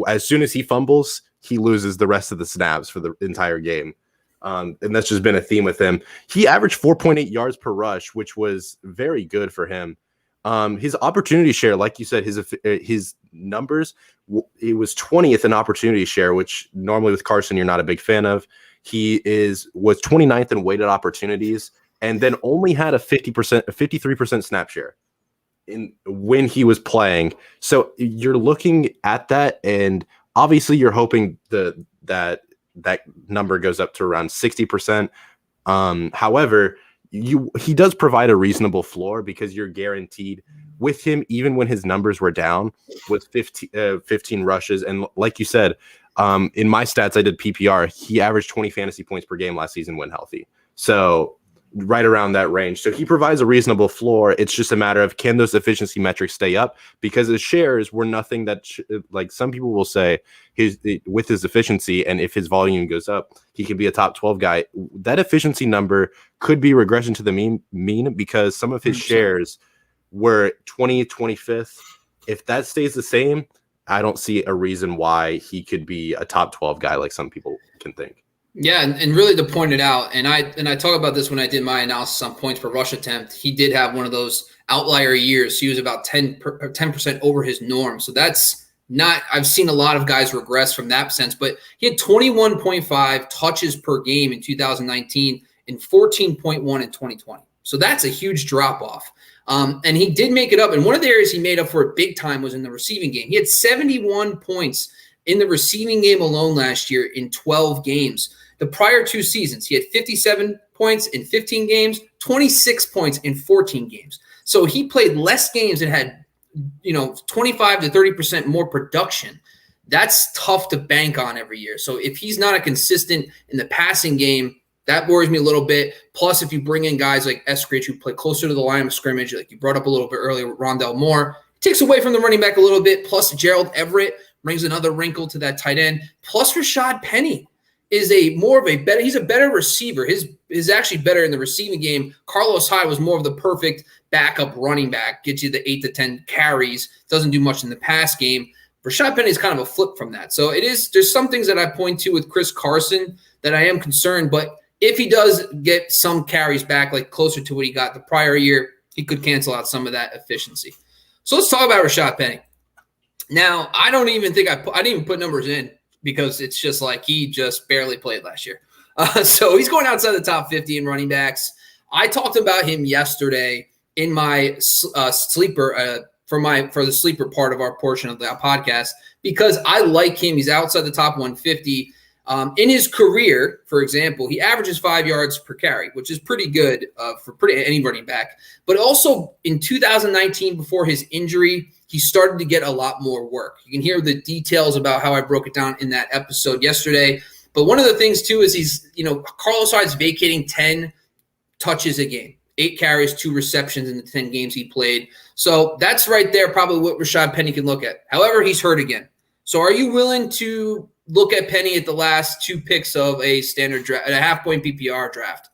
as soon as he fumbles, he loses the rest of the snaps for the entire game. And that's just been a theme with him. He averaged 4.8 yards per rush, which was very good for him. His opportunity share, like you said, his numbers, it was 20th in opportunity share, which normally with Carson, you're not a big fan of. He was 29th in weighted opportunities, and then only had a 53% snap share when he was playing. So you're looking at that, and obviously you're hoping that number goes up to around 60%. However, he does provide a reasonable floor, because you're guaranteed with him, even when his numbers were down, with 15 rushes. And like you said, in my stats, I did PPR. He averaged 20 fantasy points per game last season when healthy. So right around that range. So he provides a reasonable floor. It's just a matter of, can those efficiency metrics stay up? Because his shares were nothing that, like some people will say, with his efficiency, and if his volume goes up, he can be a top 12 guy. That efficiency number could be regression to the mean, because some of his shares were 25th. If that stays the same, I don't see a reason why he could be a top 12 guy like some people can think. Yeah, and really to point it out, and I talk about this when I did my analysis on points per rush attempt. He did have one of those outlier years. He was about 10% over his norm. So that's not – I've seen a lot of guys regress from that sense. But he had 21.5 touches per game in 2019 and 14.1 in 2020. So that's a huge drop-off. And he did make it up. And one of the areas he made up for it big time was in the receiving game. He had 71 points in the receiving game alone last year in 12 games. The prior two seasons, he had 57 points in 15 games, 26 points in 14 games. So he played less games and had, 25 to 30% more production. That's tough to bank on every year. So if he's not a consistent in the passing game, that worries me a little bit. Plus, if you bring in guys like Eskridge who play closer to the line of scrimmage, like you brought up a little bit earlier with Rondale Moore, it takes away from the running back a little bit. Plus, Gerald Everett brings another wrinkle to that tight end. Plus, Rashad Penny is he's a better receiver. His is actually better in the receiving game. Carlos Hyde was more of the perfect backup running back, gets you the 8 to 10 carries, doesn't do much in the pass game. Rashad Penny is kind of a flip from that. So there's some things that I point to with Chris Carson that I am concerned, but if he does get some carries back, like closer to what he got the prior year, he could cancel out some of that efficiency. So let's talk about Rashad Penny. Now, I don't even think I didn't even put numbers in because it's just like he just barely played last year. So he's going outside the top 50 in running backs. I talked about him yesterday in my sleeper for the sleeper part of our portion of the podcast because I like him. He's outside the top 150. In his career, for example, he averages 5 yards per carry, which is pretty good for any running back. But also in 2019, before his injury, he started to get a lot more work. You can hear the details about how I broke it down in that episode yesterday. But one of the things, too, is Carlos Hyde's vacating 10 touches a game, 8 carries, 2 receptions in the 10 games he played. So that's right there probably what Rashad Penny can look at. However, he's hurt again. So are you willing to look at Penny at the last 2 picks of a standard draft, a half-point PPR draft?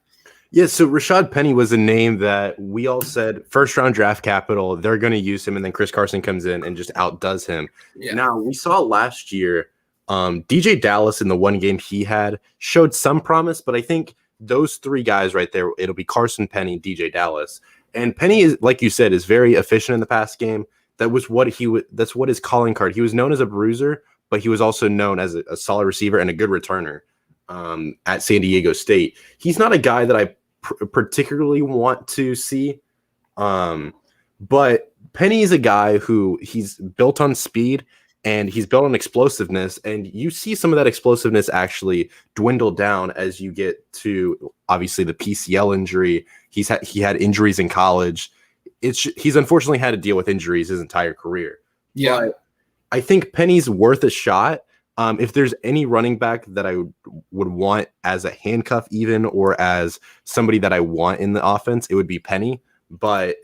Yeah, so Rashad Penny was a name that we all said first-round draft capital, they're going to use him, and then Chris Carson comes in and just outdoes him. Yeah. Now, we saw last year DJ Dallas in the one game he had showed some promise, but I think those 3 guys right there, it'll be Carson, Penny, DJ Dallas. And Penny, is, like you said, is very efficient in the pass game. That's what his calling card. He was known as a bruiser, but he was also known as a solid receiver and a good returner at San Diego State. He's not a guy that I particularly want to see, but Penny is a guy who he's built on speed and he's built on explosiveness, and you see some of that explosiveness actually dwindle down as you get to obviously the PCL injury. He had injuries in college. He's unfortunately had to deal with injuries his entire career. Yeah. But I think Penny's worth a shot. If there's any running back that I would want as a handcuff even or as somebody that I want in the offense, it would be Penny. But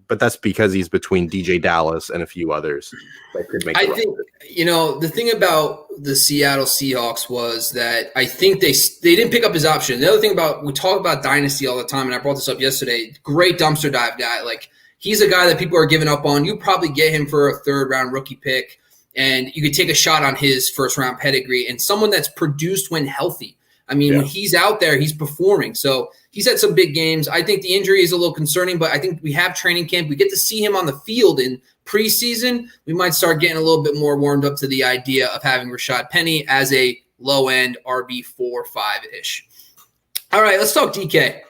that's because he's between DJ Dallas and a few others that could make. I think the thing about the Seattle Seahawks was that I think they didn't pick up his option. The other thing we talk about dynasty all the time, and I brought this up yesterday. Great dumpster dive guy. Like he's a guy that people are giving up on. You probably get him for a 3rd round rookie pick. And you could take a shot on his first-round pedigree and someone that's produced when healthy. I mean, when he's out there, he's performing. So he's had some big games. I think the injury is a little concerning, but I think we have training camp. We get to see him on the field in preseason. We might start getting a little bit more warmed up to the idea of having Rashad Penny as a low-end RB 4-5-ish. All right, let's talk DK.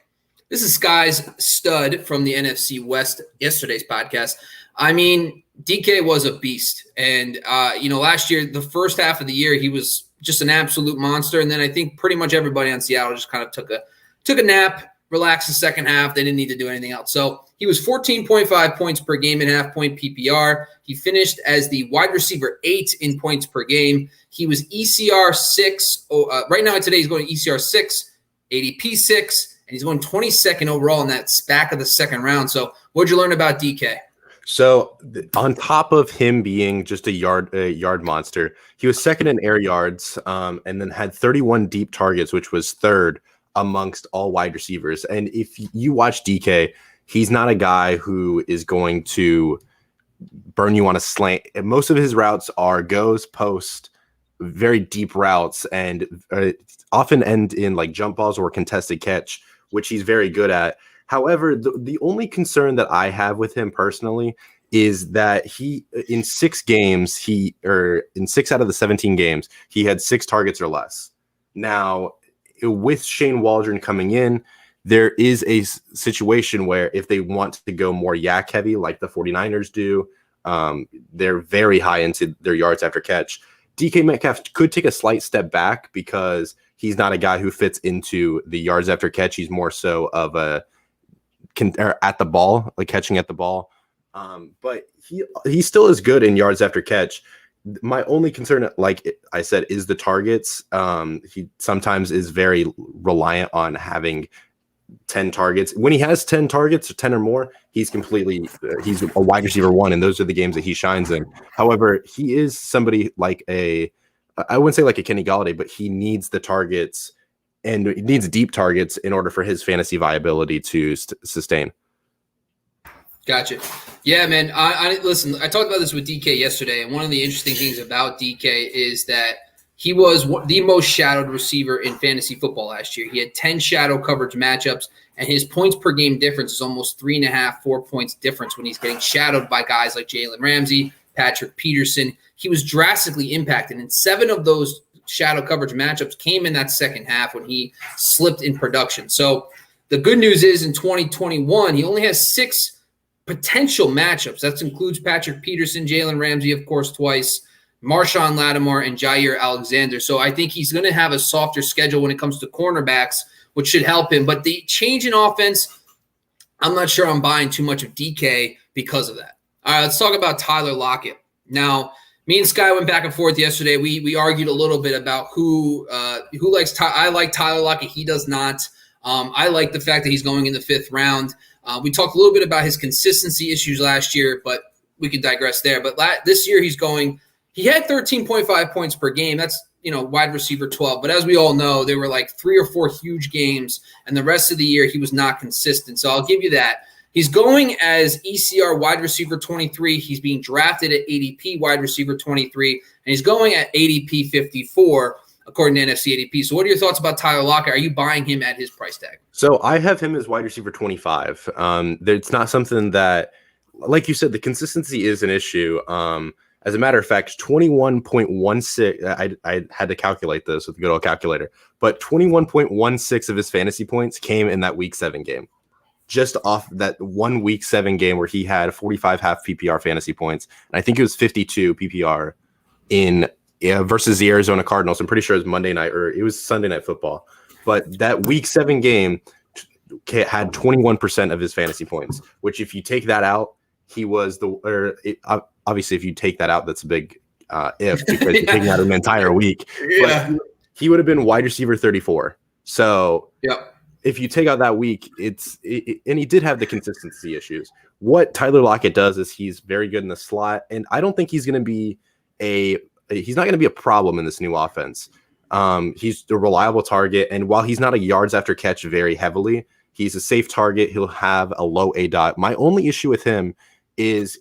This is Sky's stud from the NFC West, yesterday's podcast. I mean, DK was a beast. And, last year, the first half of the year, he was just an absolute monster. And then I think pretty much everybody on Seattle just kind of took a nap, relaxed the second half. They didn't need to do anything else. So he was 14.5 points per game in half-point PPR. He finished as the wide receiver 8 in points per game. He was ECR 6. Right now today he's going to ECR 6, ADP 6, and he's going 22nd overall in that back of the second round. So what'd you learn about DK? So on top of him being just a yard monster, he was second in air yards and then had 31 deep targets, which was 3rd amongst all wide receivers. And if you watch DK, he's not a guy who is going to burn you on a slant. Most of his routes are goes, post, very deep routes and often end in like jump balls or contested catch, which he's very good at. However, the only concern that I have with him personally is that in 6 out of the 17 games, he had 6 targets or less. Now, with Shane Waldron coming in, there is a situation where if they want to go more yak heavy, like the 49ers do, they're very high into their yards after catch. DK Metcalf could take a slight step back because he's not a guy who fits into the yards after catch. He's more so of at the ball, like catching at the ball. But he still is good in yards after catch. My only concern, like I said, is the targets. He sometimes is very reliant on having 10 targets. When he has 10 targets or 10 or more, he's a wide receiver 1, and those are the games that he shines in. However, he is somebody like I wouldn't say like a Kenny Golladay, but he needs the targets and he needs deep targets in order for his fantasy viability to sustain. Gotcha. Yeah, man. I listen, I talked about this with DK yesterday, and one of the interesting things about DK is that he was the most shadowed receiver in fantasy football last year. He had 10 shadow coverage matchups, and his points per game difference is almost 3.5, 4 points difference when he's getting shadowed by guys like Jalen Ramsey, Patrick Peterson. He was drastically impacted, and 7 of those shadow coverage matchups came in that second half when he slipped in production. So the good news is in 2021, he only has 6 potential matchups. That includes Patrick Peterson, Jalen Ramsey, of course, twice, Marshawn Lattimore, and Jair Alexander. So I think he's going to have a softer schedule when it comes to cornerbacks, which should help him. But the change in offense, I'm not sure I'm buying too much of DK because of that. All right, let's talk about Tyler Lockett. Now, me and Sky went back and forth yesterday. We argued a little bit about who likes I like Tyler Lockett. He does not. I like the fact that he's going in the 5th round. We talked a little bit about his consistency issues last year, but we could digress there. But this year he had 13.5 points per game. That's, wide receiver 12. But as we all know, there were like 3 or 4 huge games, and the rest of the year he was not consistent. So I'll give you that. He's going as ECR wide receiver 23. He's being drafted at ADP wide receiver 23, and he's going at ADP 54. According to NFC ADP. So what are your thoughts about Tyler Lockett? Are you buying him at his price tag? So I have him as wide receiver 25. It's not something that, like you said, the consistency is an issue. As a matter of fact, 21.16, I had to calculate this with the good old calculator, but 21.16 of his fantasy points came in that week 7 game. Just off that one week 7 game where he had 45 half PPR fantasy points. And I think it was 52 PPR versus the Arizona Cardinals. I'm pretty sure it was Monday night, or it was Sunday Night Football. But that week 7 game had 21% of his fantasy points, which if you take that out, he was obviously if you take that out, that's a big if, because you're taking out an entire week. Yeah. But he would have been wide receiver 34. So if you take out that week, and he did have the consistency issues. What Tyler Lockett does is he's very good in the slot, and I don't think he's going to be he's not going to be a problem in this new offense. He's a reliable target, and while he's not a yards after catch very heavily, he's a safe target. He'll have a low ADOT. My only issue with him is,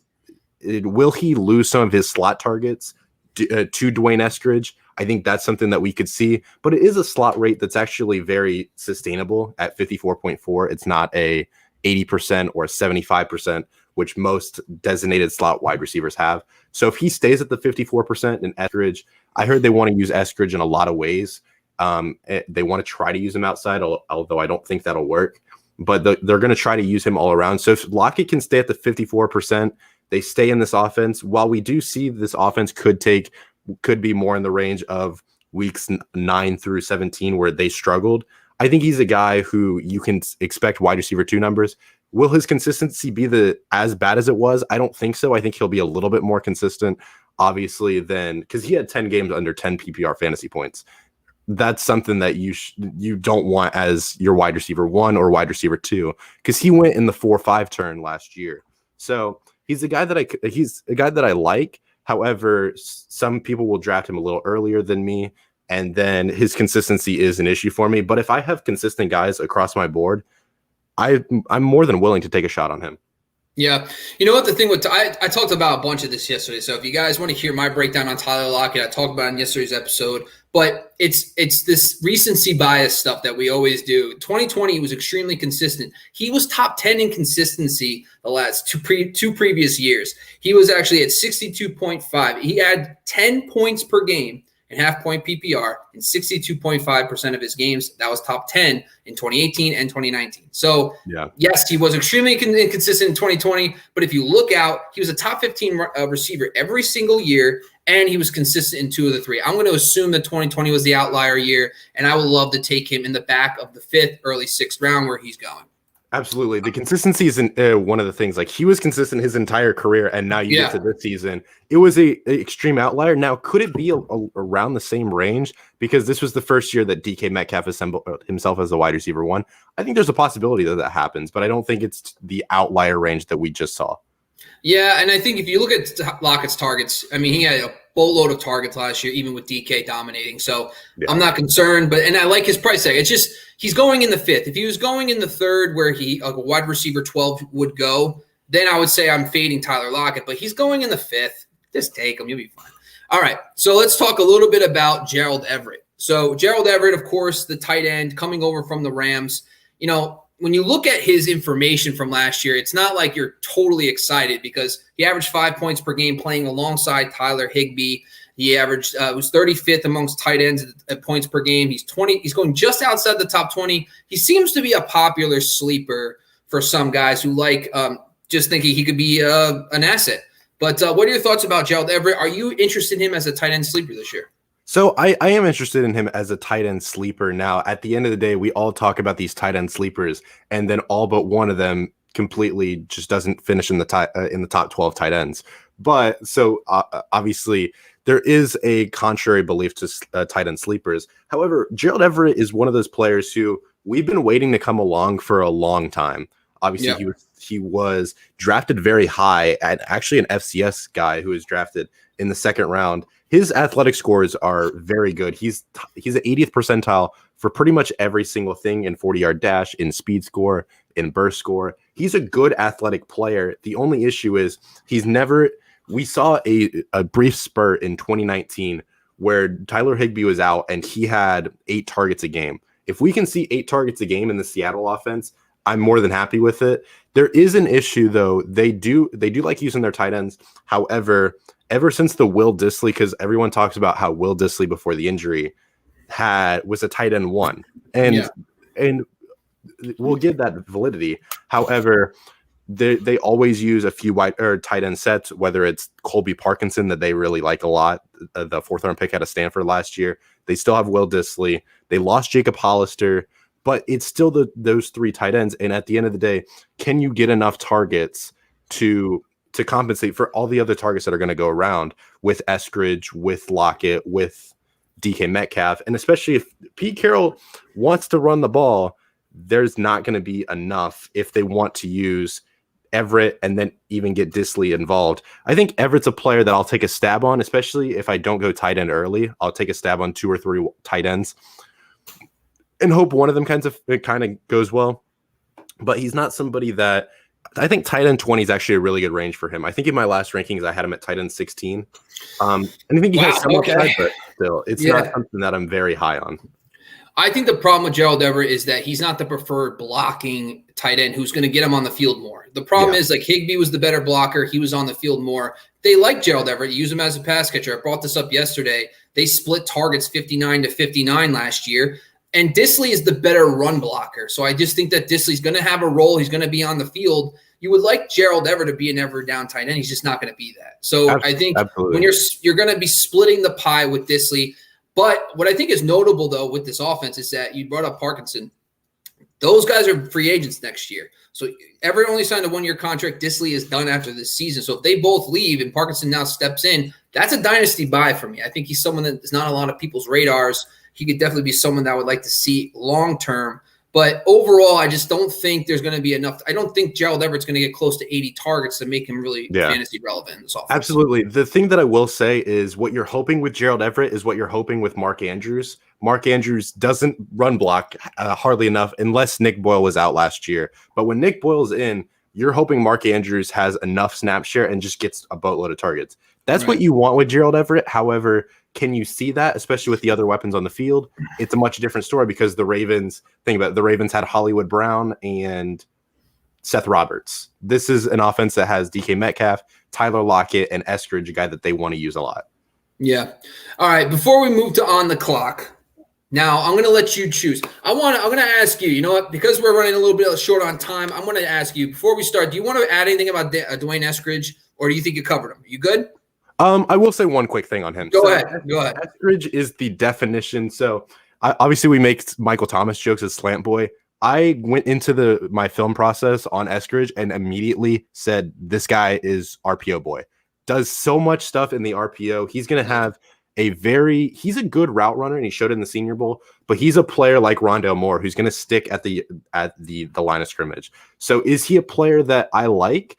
will he lose some of his slot targets to Dwayne Eskridge? I think that's something that we could see, but it is a slot rate that's actually very sustainable at 54.4. It's not a 80% or a 75%, which most designated slot wide receivers have. So if he stays at the 54% in Eskridge, I heard they want to use Eskridge in a lot of ways. They want to try to use him outside, although I don't think that'll work. But they're going to try to use him all around. So if Lockett can stay at the 54%, they stay in this offense. While we do see this offense could be more in the range of weeks 9 through 17 where they struggled, I think he's a guy who you can expect wide receiver 2 numbers. Will his consistency be as bad as it was? I don't think so. I think he'll be a little bit more consistent, obviously, because he had 10 games under 10 PPR fantasy points. That's something that you don't want as your wide receiver 1 or wide receiver 2, because he went in the 4-5 turn last year. So he's a guy that I like. However, some people will draft him a little earlier than me, and then his consistency is an issue for me. But if I have consistent guys across my board, I'm more than willing to take a shot on him. Yeah. You know what the thing with I talked about a bunch of this yesterday. So if you guys want to hear my breakdown on Tyler Lockett, I talked about it in yesterday's episode. But it's this recency bias stuff that we always do. 2020 was extremely consistent. He was top 10 in consistency the last two previous years. He was actually at 62.5. He had 10 points per game in half-point PPR in 62.5% of his games. That was top 10 in 2018 and 2019. So, yes, he was extremely inconsistent in 2020, but if you look out, he was a top 15 receiver every single year, and he was consistent in 2 of the 3. I'm going to assume that 2020 was the outlier year, and I would love to take him in the back of the 5th, early 6th round where he's going. Absolutely. The consistency is one of the things. Like, he was consistent his entire career, and now you get to this season. It was a extreme outlier. Now, could it be around the same range? Because this was the first year that DK Metcalf assembled himself as a wide receiver 1. I think there's a possibility that happens, but I don't think it's the outlier range that we just saw. Yeah, and I think if you look at Lockett's targets, I mean, he had a boatload of targets last year, even with DK dominating. So I'm not concerned, and I like his price tag. It's just he's going in the 5th. If he was going in the 3rd, where a wide receiver 12 would go, then I would say I'm fading Tyler Lockett. But he's going in the 5th. Just take him. You'll be fine. All right, so let's talk a little bit about Gerald Everett. So Gerald Everett, of course, the tight end coming over from the Rams. You know, when you look at his information from last year, it's not like you're totally excited because he averaged 5 points per game playing alongside Tyler Higbee. He averaged was 35th amongst tight ends at points per game. He's going just outside the top 20. He seems to be a popular sleeper for some guys who like just thinking he could be an asset. But what are your thoughts about Gerald Everett? Are you interested in him as a tight end sleeper this year? So I am interested in him as a tight end sleeper. Now, at the end of the day, we all talk about these tight end sleepers, and then all but one of them completely just doesn't finish in the top 12 tight ends. But so obviously there is a contrary belief to tight end sleepers. However, Gerald Everett is one of those players who we've been waiting to come along for a long time. Obviously, he was drafted very high, and actually an FCS guy who was drafted in the 2nd round. His athletic scores are very good. He's the 80th percentile for pretty much every single thing in 40-yard dash, in speed score, in burst score. He's a good athletic player. The only issue is we saw a brief spurt in 2019 where Tyler Higbee was out and he had 8 targets a game. If we can see 8 targets a game in the Seattle offense, I'm more than happy with it. There is an issue, though. They do like using their tight ends. However, ever since the Will Dissly, because everyone talks about how Will Dissly before the injury was a tight end 1, and we'll give that validity. However, they always use a few tight end sets, whether it's Colby Parkinson that they really like a lot, the 4th round pick out of Stanford last year. They still have Will Dissly. They lost Jacob Hollister, but it's still those 3 tight ends. And at the end of the day, can you get enough targets to compensate for all the other targets that are going to go around with Eskridge, with Lockett, with DK Metcalf? And especially if Pete Carroll wants to run the ball, there's not going to be enough if they want to use Everett and then even get Dissly involved. I think Everett's a player that I'll take a stab on, especially if I don't go tight end early. I'll take a stab on 2 or 3 tight ends and hope one of them kind of goes well. But he's not somebody that I think tight end 20 is actually a really good range for him. I think in my last rankings, I had him at tight end 16. And I think he has some upside, but still, it's not something that I'm very high on. I think the problem with Gerald Everett is that he's not the preferred blocking tight end who's going to get him on the field more. The problem is, like, Higbee was the better blocker. He was on the field more. They like Gerald Everett. Use him as a pass catcher. I brought this up yesterday. They split targets 59-59 last year. And Dissly is the better run blocker. So I just think that Disley's going to have a role. He's going to be on the field. You would like Gerald Everett to be an ever down tight end. He's just not going to be that. So I think when you're going to be splitting the pie with Dissly. But what I think is notable, though, with this offense is that you brought up Parkinson. Those guys are free agents next year. So Everett only signed a 1-year contract. Dissly is done after this season. So if they both leave and Parkinson now steps in, that's a dynasty buy for me. I think he's someone that is not a lot of people's radars. He could definitely be someone that I would like to see long-term. But overall, I just don't think there's going to be enough. I don't think Gerald Everett's going to get close to 80 targets to make him really fantasy relevant in this offense. Absolutely. The thing that I will say is what you're hoping with Gerald Everett is what you're hoping with Mark Andrews. Mark Andrews doesn't run block hardly enough unless Nick Boyle was out last year. But when Nick Boyle's in, you're hoping Mark Andrews has enough snap share and just gets a boatload of targets. That's what you want with Gerald Everett. However, can you see that, especially with the other weapons on the field? It's a much different story because the Ravens, think about it, the Ravens had Hollywood Brown and Seth Roberts. This is an offense that has DK Metcalf, Tyler Lockett, and Eskridge, a guy that they want to use a lot. Yeah. All right. Before we move to on the clock, now I'm going to let you choose. I'm going to ask you, you know what, because we're running a little bit short on time, I'm going to ask you, before we start, do you want to add anything about Dwayne Eskridge, or do you think you covered him? You good? I will say one quick thing on him. Go ahead. Eskridge is the definition. So obviously we make Michael Thomas jokes as slant boy. I went into my film process on Eskridge and immediately said, this guy is RPO boy. Does so much stuff in the RPO. He's going to have he's a good route runner, and he showed it in the Senior Bowl, but he's a player like Rondale Moore who's going to stick at the line of scrimmage. So is he a player that I like?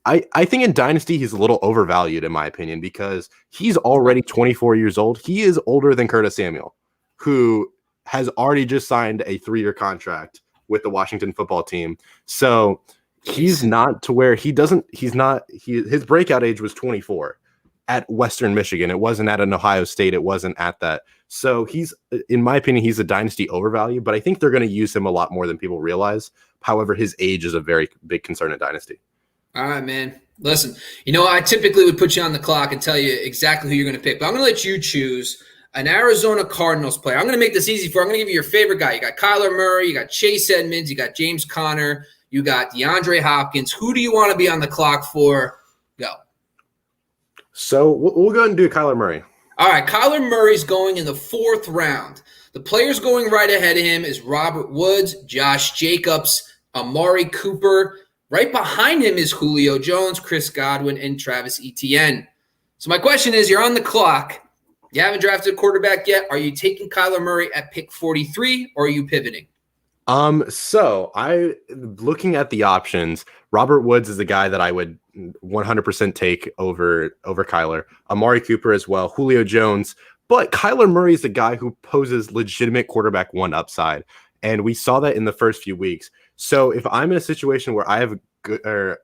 I think in Dynasty, he's a little overvalued, in my opinion, because he's already 24 years old. He is older than Curtis Samuel, who has already just signed a 3-year contract with the Washington football team. So he's not to where his breakout age was 24 at Western Michigan. It wasn't at an Ohio State. It wasn't at that. So in my opinion, he's a Dynasty overvalue, but I think they're going to use him a lot more than people realize. However, his age is a very big concern in Dynasty. All right, man. Listen, I typically would put you on the clock and tell you exactly who you're going to pick, but I'm going to let you choose an Arizona Cardinals player. I'm going to make this easy for you. I'm going to give you your favorite guy. You got Kyler Murray, you got Chase Edmonds, you got James Conner, you got DeAndre Hopkins. Who do you want to be on the clock for? Go. So we'll go ahead and do Kyler Murray. All right, Kyler Murray's going in the 4th round. The players going right ahead of him is Robert Woods, Josh Jacobs, Amari Cooper. Right behind him is Julio Jones, Chris Godwin, and Travis Etienne. So my question is, you're on the clock. You haven't drafted a quarterback yet. Are you taking Kyler Murray at pick 43, or are you pivoting? So looking at the options, Robert Woods is the guy that I would 100% take over Kyler. Amari Cooper as well, Julio Jones. But Kyler Murray is the guy who poses legitimate quarterback 1 upside. And we saw that in the first few weeks. So if I'm in a situation where I have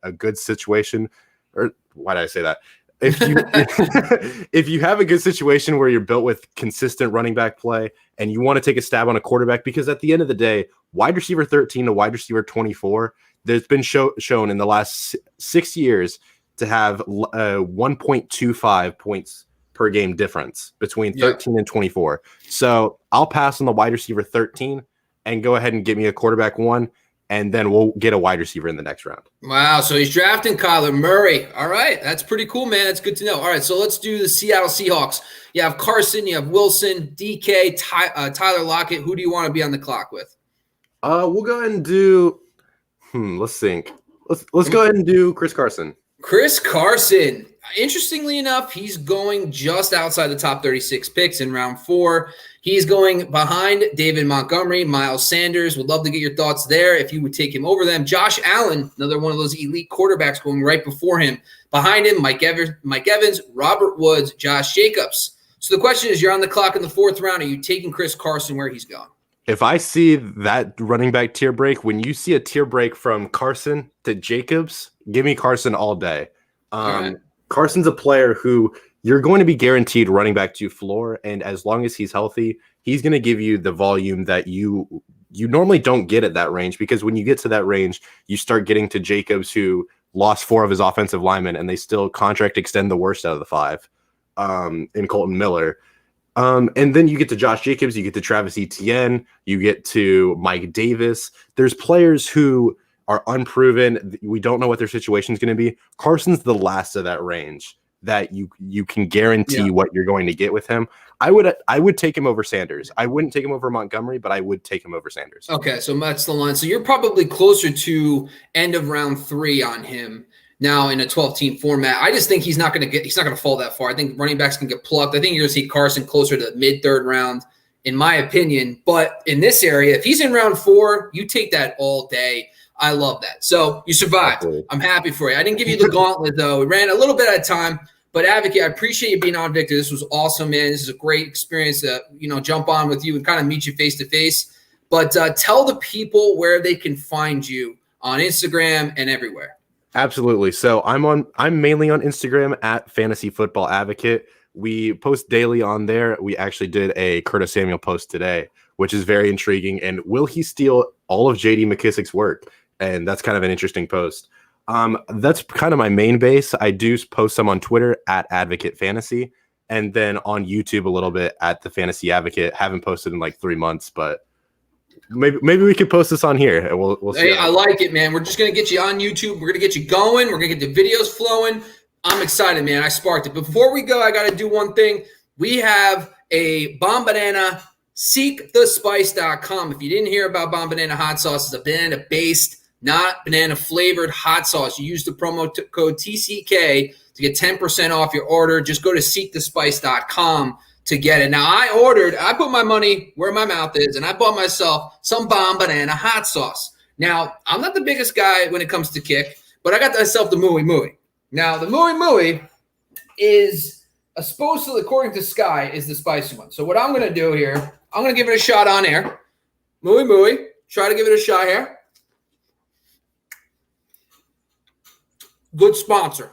a good situation, or why did I say that? If you have a good situation where you're built with consistent running back play and you want to take a stab on a quarterback, because at the end of the day, wide receiver 13 to wide receiver 24, there's been shown in the last 6 years to have 1.25 points per game difference between 13 and 24. So I'll pass on the wide receiver 13 and go ahead and get me a quarterback 1. And then we'll get a wide receiver in the next round. Wow, so he's drafting Kyler Murray. All right, that's pretty cool, man. That's good to know. All right, so let's do the Seattle Seahawks. You have Carson, you have Wilson, DK, Tyler Lockett. Who do you want to be on the clock with? We'll go ahead and do let's think. Let's go ahead and do Chris Carson. Chris Carson. Interestingly enough, he's going just outside the top 36 picks in round 4. He's going behind David Montgomery, Miles Sanders. Would love to get your thoughts there if you would take him over them. Josh Allen, another one of those elite quarterbacks going right before him. Behind him, Mike Evans, Robert Woods, Josh Jacobs. So the question is, you're on the clock in the 4th round. Are you taking Chris Carson where he's going? If I see that running back tier break, when you see a tier break from Carson to Jacobs, give me Carson all day. All right. Carson's a player who you're going to be guaranteed running back to floor, and as long as he's healthy, he's going to give you the volume that you normally don't get at that range, because when you get to that range, you start getting to Jacobs, who lost 4 of his offensive linemen, and they still contract extend the worst out of the 5 in Colton Miller. And then you get to Josh Jacobs, you get to Travis Etienne, you get to Mike Davis. There's players who are unproven. We don't know what their situation is going to be. Carson's the last of that range that you can guarantee what you're going to get with him. I would take him over Sanders. I wouldn't take him over Montgomery, but I would take him over Sanders. Okay, so that's the line. So you're probably closer to end of round 3 on him now in a 12-team format. I just think he's not going to fall that far. I think running backs can get plucked. I think you're going to see Carson closer to the mid-3rd round, in my opinion. But in this area, if he's in round 4, you take that all day. I love that. So you survived. Absolutely. I'm happy for you. I didn't give you the gauntlet, though. We ran a little bit out of time. But Advocate, I appreciate you being on, Victor. This was awesome, man. This is a great experience to jump on with you and kind of meet you face to face. But tell the people where they can find you on Instagram and everywhere. Absolutely. So I'm mainly on Instagram at Fantasy Football Advocate. We post daily on there. We actually did a Curtis Samuel post today, which is very intriguing. And will he steal all of JD McKissick's work? And that's kind of an interesting post. That's kind of my main base. I do post some on Twitter at Advocate Fantasy, and then on YouTube a little bit at the Fantasy Advocate. Haven't posted in like 3 months, but maybe we could post this on here, and we'll see. Hey, I like it, man. We're just gonna get you on YouTube. We're gonna get you going. We're gonna get the videos flowing. I'm excited, man. I sparked it. But before we go, I got to do one thing. We have a Bomb Banana, seekthespice.com. If you didn't hear about Bomb Banana hot sauce, it's a banana-based, not banana-flavored hot sauce. You use the promo code TCK to get 10% off your order. Just go to seekthespice.com to get it. Now, I put my money where my mouth is, and I bought myself some Bomb Banana hot sauce. Now, I'm not the biggest guy when it comes to kick, but I got myself the Mooey Mooey. Now, the Mooey Mooey is supposedly, according to Sky, is the spicy one. So what I'm going to do here, I'm going to give it a shot on air. Mooey Mooey. Try to give it a shot here. Good sponsor.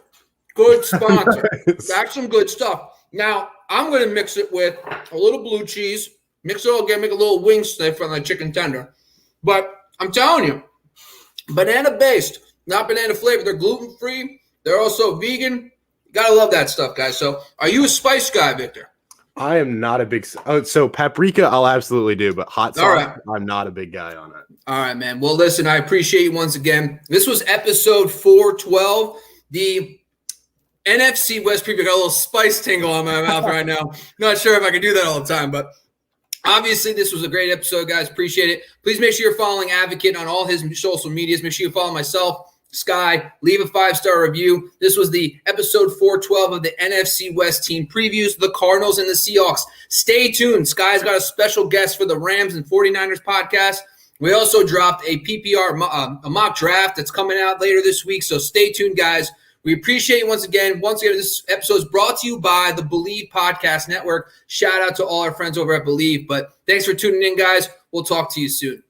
Good sponsor. That's some good stuff. Now, I'm going to mix it with a little blue cheese. Mix it all again, make a little wing sniff on the chicken tender. But I'm telling you, banana-based, not banana-flavored. They're gluten-free. They're also vegan. Gotta love that stuff, guys. So, are you a spice guy, Victor? I am not a big. So paprika, I'll absolutely do, but hot sauce, right. I'm not a big guy on it. All right, man. Well, listen, I appreciate you once again. This was episode 412. The NFC West preview. Got a little spice tingle on my mouth right now. Not sure if I can do that all the time, but obviously this was a great episode, guys. Appreciate it. Please make sure you're following Advocate on all his social medias. Make sure you follow myself, Sky. Leave a 5-star review. This was the episode 412 of the NFC West team previews, the Cardinals and the Seahawks. Stay tuned. Sky's got a special guest for the Rams and 49ers podcast. We also dropped a PPR a mock draft that's coming out later this week, so stay tuned, guys. We appreciate you once again. Once again, this episode is brought to you by the Believe Podcast Network. Shout out to all our friends over at Believe. But thanks for tuning in, guys. We'll talk to you soon.